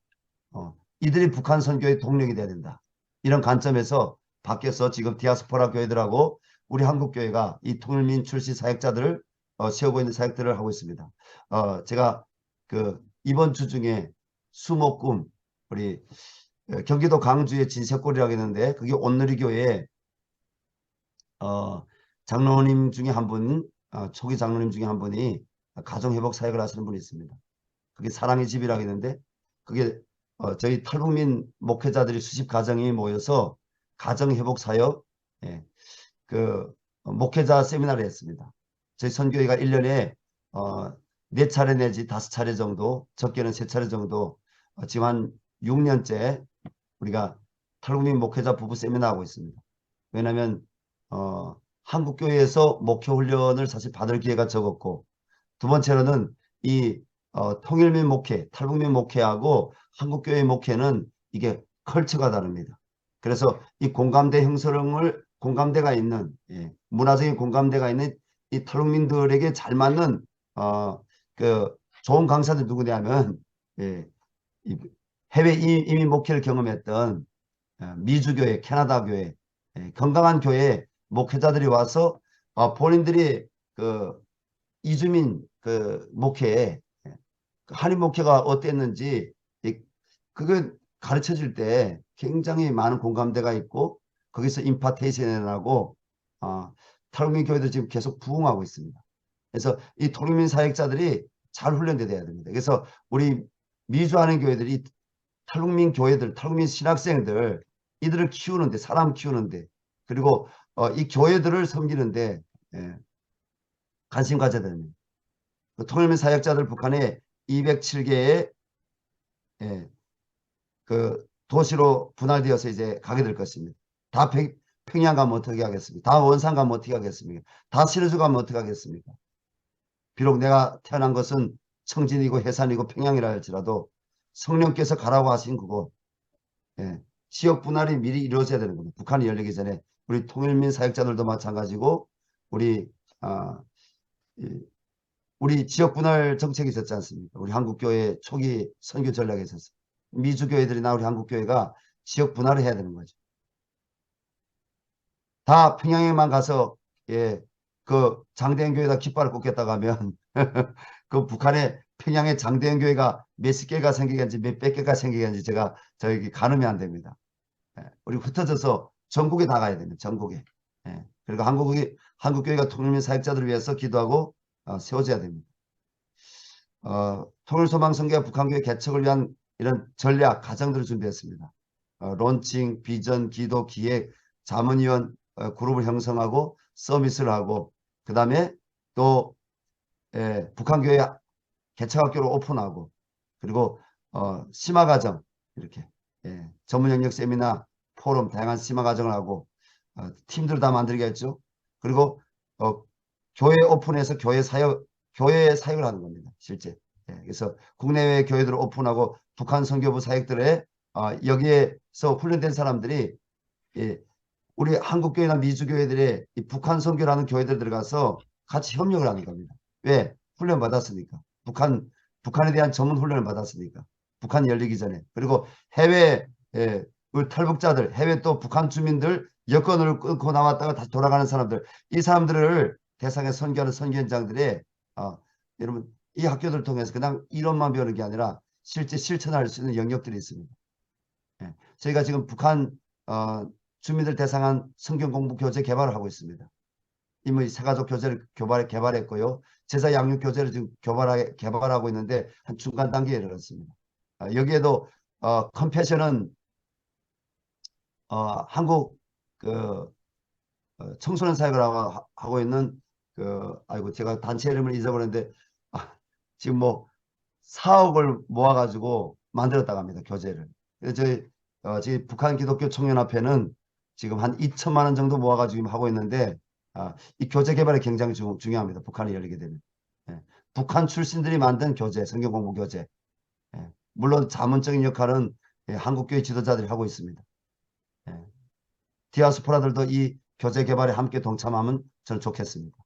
이들이 북한 선교의 동력이 돼야 된다. 이런 관점에서 바뀌어서 지금 디아스포라 교회들하고 우리 한국교회가 이 통일민 출신 사역자들을 세우고 있는 사역들을 하고 있습니다. 제가 이번 주 중에 수목금 우리 경기도 강주의 진세골이라고 했는데 그게 온누리교회에 장로님 중에 한 분, 초기 장로님 중에 한 분이 가정회복 사역을 하시는 분이 있습니다. 그게 사랑의 집이라고 했는데 그게 저희 탈북민 목회자들이 수십 가정이 모여서 가정회복 사역 목회자 세미나를 했습니다. 저희 선교회가 1년에 4차례 내지 5차례 정도, 적게는 3차례 정도 지금 한 6년째 우리가 탈북민 목회자 부부 세미나 하고 있습니다. 왜냐하면 한국교회에서 목회 훈련을 사실 받을 기회가 적었고, 두 번째로는 이 통일민 목회, 탈북민 목회하고 한국교회 목회는 이게 컬처가 다릅니다. 그래서 이 공감대가 있는, 문화적인 공감대가 있는 이 탈북민들에게 잘 맞는 그 좋은 강사들 누구냐면, 이 해외 이민 목회를 경험했던 미주교회, 캐나다교회, 건강한 교회 목회자들이 와서 본인들이 그 이주민 그 목회에 한인 목회가 어땠는지 그걸 가르쳐 줄 때 굉장히 많은 공감대가 있고, 거기서 임파테이션이 나고 탈북민 교회도 지금 계속 부흥하고 있습니다. 그래서 이 탈북민 사역자들이 잘 훈련돼야 됩니다. 그래서 우리 미주하는 교회들이 탈북민 교회들, 탈북민 신학생들 이들을 키우는데, 사람 키우는데, 그리고 이 교회들을 섬기는데 관심 가져야 됩니다. 그 통일민 사역자들 북한에 207개의 그 도시로 분할되어서 이제 가게 될 것입니다. 다 평양 가면 어떻게 하겠습니까? 다 원산 가면 어떻게 하겠습니까? 다 신의주 가면 어떻게 하겠습니까? 비록 내가 태어난 것은 청진이고 해산이고 평양이라 할지라도 성령께서 가라고 하신 그곳, 지역 분할이 미리 이루어져야 되는 겁니다. 북한이 열리기 전에. 우리 통일민 사역자들도 마찬가지고, 우리 지역 분할 정책이 있었지 않습니까? 우리 한국교회 초기 선교 전략에 있었어요. 미주교회들이나 우리 한국교회가 지역 분할을 해야 되는 거죠. 다 평양에만 가서 그 장대현 교회다 깃발을 꽂겠다고 하면 그 북한의 평양에 장대현 교회가 몇십 개가 생기겠는지 몇백 개가 생기겠는지 제가 저기 가늠이 안 됩니다. 우리 흩어져서 전국에 나가야 됩니다. 전국에. 그리고 한국교회가 통일민 사역자들을 위해서 기도하고 세워져야 됩니다. 통일소망선교와 북한교회 개척을 위한 이런 전략, 과정들을 준비했습니다. 론칭, 비전, 기도, 기획, 자문위원 그룹을 형성하고 서비스를 하고, 그 다음에 또 북한교회 개척학교를 오픈하고, 그리고 심화과정 이렇게 전문 영역 세미나, 포럼, 다양한 심화과정을 하고 팀들 다 만들겠죠. 그리고 교회 오픈해서 교회 사역을 하는 겁니다. 실제. 그래서 국내외 교회들을 오픈하고 북한 선교부 사역들에 여기에서 훈련된 사람들이 우리 한국교회나 미주교회들의 이 북한 선교라는 교회들 들어가서 같이 협력을 하는 겁니다. 왜? 훈련 받았으니까. 북한에 대한 전문 훈련을 받았으니까. 북한이 열리기 전에. 그리고 해외 우리 탈북자들, 해외 또 북한 주민들 여권을 끊고 나왔다가 다시 돌아가는 사람들, 이 사람들을 대상에 선교하는 선교현장들에 여러분 이 학교들을 통해서 그냥 이론만 배우는 게 아니라 실제 실천할 수 있는 영역들이 있습니다. 저희가 지금 북한 주민들 대상한 성경 공부 교재 개발을 하고 있습니다. 이미 세가족 교재를 개발했고요. 제사 양육 교재를 지금 개발하고 있는데 한 중간 단계에 이르렀습니다. 여기에도 컴패션은 한국 그 청소년 사역을 하고 있는 아이고 제가 단체 이름을 잊어버렸는데 지금 뭐 4억을 모아가지고 만들었다고 합니다. 교재를. 그래서 저희 북한 기독교 청년협회는 지금 한 2천만 원 정도 모아가지고 하고 있는데 이 교재 개발이 굉장히 중요합니다. 북한이 열리게 되면. 북한 출신들이 만든 교재, 성경 공부 교재. 물론 자문적인 역할은 한국교회 지도자들이 하고 있습니다. 디아스포라들도 이 교재 개발에 함께 동참하면 저는 좋겠습니다.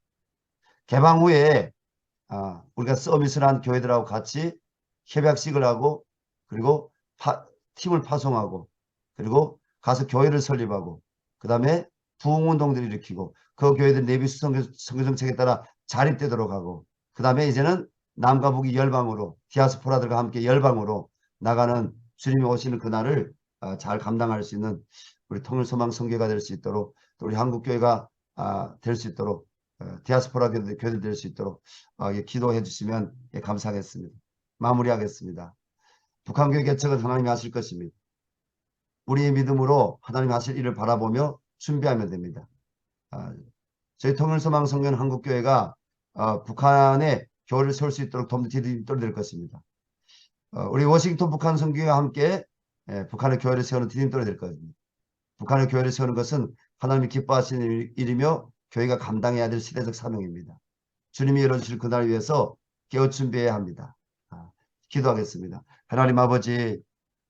개방 후에 우리가 서비스를 한 교회들하고 같이 협약식을 하고, 그리고 팀을 파송하고, 그리고 가서 교회를 설립하고, 그 다음에 부흥운동들을 일으키고, 그 교회들 내비수 선교 정책에 따라 자립되도록 하고, 그 다음에 이제는 남과 북이 열방으로, 디아스포라들과 함께 열방으로 나가는 주님이 오시는 그날을 잘 감당할 수 있는 우리 통일소망 선교가 될 수 있도록, 또 우리 한국교회가 될 수 있도록, 디아스포라 교회들 될 수 있도록 기도해 주시면 감사하겠습니다. 마무리하겠습니다. 북한교회 개척은 하나님이 하실 것입니다. 우리의 믿음으로 하나님이 하실 일을 바라보며 준비하면 됩니다. 저희 통일소망 선교는 한국교회가 북한에 교회를 세울 수 있도록 돕는 디딤돌이 될 것입니다. 우리 워싱턴 북한 선교회와 함께 북한의 교회를 세우는 디딤돌이 될 것입니다. 북한의 교회를 세우는 것은 하나님이 기뻐하시는 일이며 교회가 감당해야 될 시대적 사명입니다. 주님이 열어주실 그날 위해서 깨어 준비해야 합니다. 기도하겠습니다. 하나님 아버지,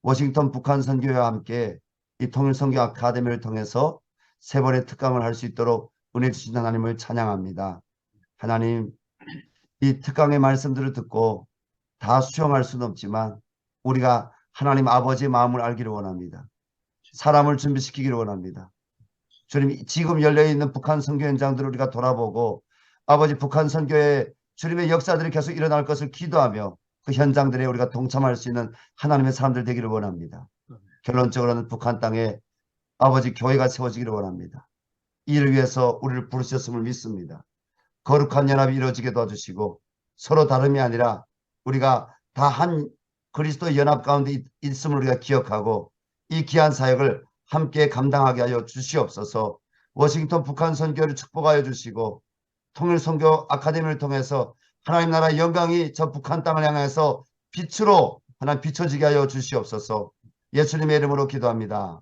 워싱턴 북한 선교회와 함께 이 통일선교 아카데미를 통해서 3번의 특강을 할 수 있도록 은혜 주신 하나님을 찬양합니다. 하나님, 이 특강의 말씀들을 듣고 다 수용할 수는 없지만 우리가 하나님 아버지의 마음을 알기를 원합니다. 사람을 준비시키기를 원합니다. 주님, 지금 열려있는 북한 선교 현장들을 우리가 돌아보고 아버지 북한 선교에 주님의 역사들이 계속 일어날 것을 기도하며 그 현장들에 우리가 동참할 수 있는 하나님의 사람들 되기를 원합니다. 결론적으로는 북한 땅에 아버지 교회가 세워지기를 원합니다. 이를 위해서 우리를 부르셨음을 믿습니다. 거룩한 연합이 이루어지게 도와주시고 서로 다름이 아니라 우리가 다 한 그리스도의 연합 가운데 있음을 우리가 기억하고 이 귀한 사역을 함께 감당하게 하여 주시옵소서. 워싱턴 북한 선교를 축복하여 주시고 통일 선교 아카데미를 통해서 하나님 나라의 영광이 저 북한 땅을 향해서 빛으로 하나님 비춰지게 하여 주시옵소서. 예수님의 이름으로 기도합니다.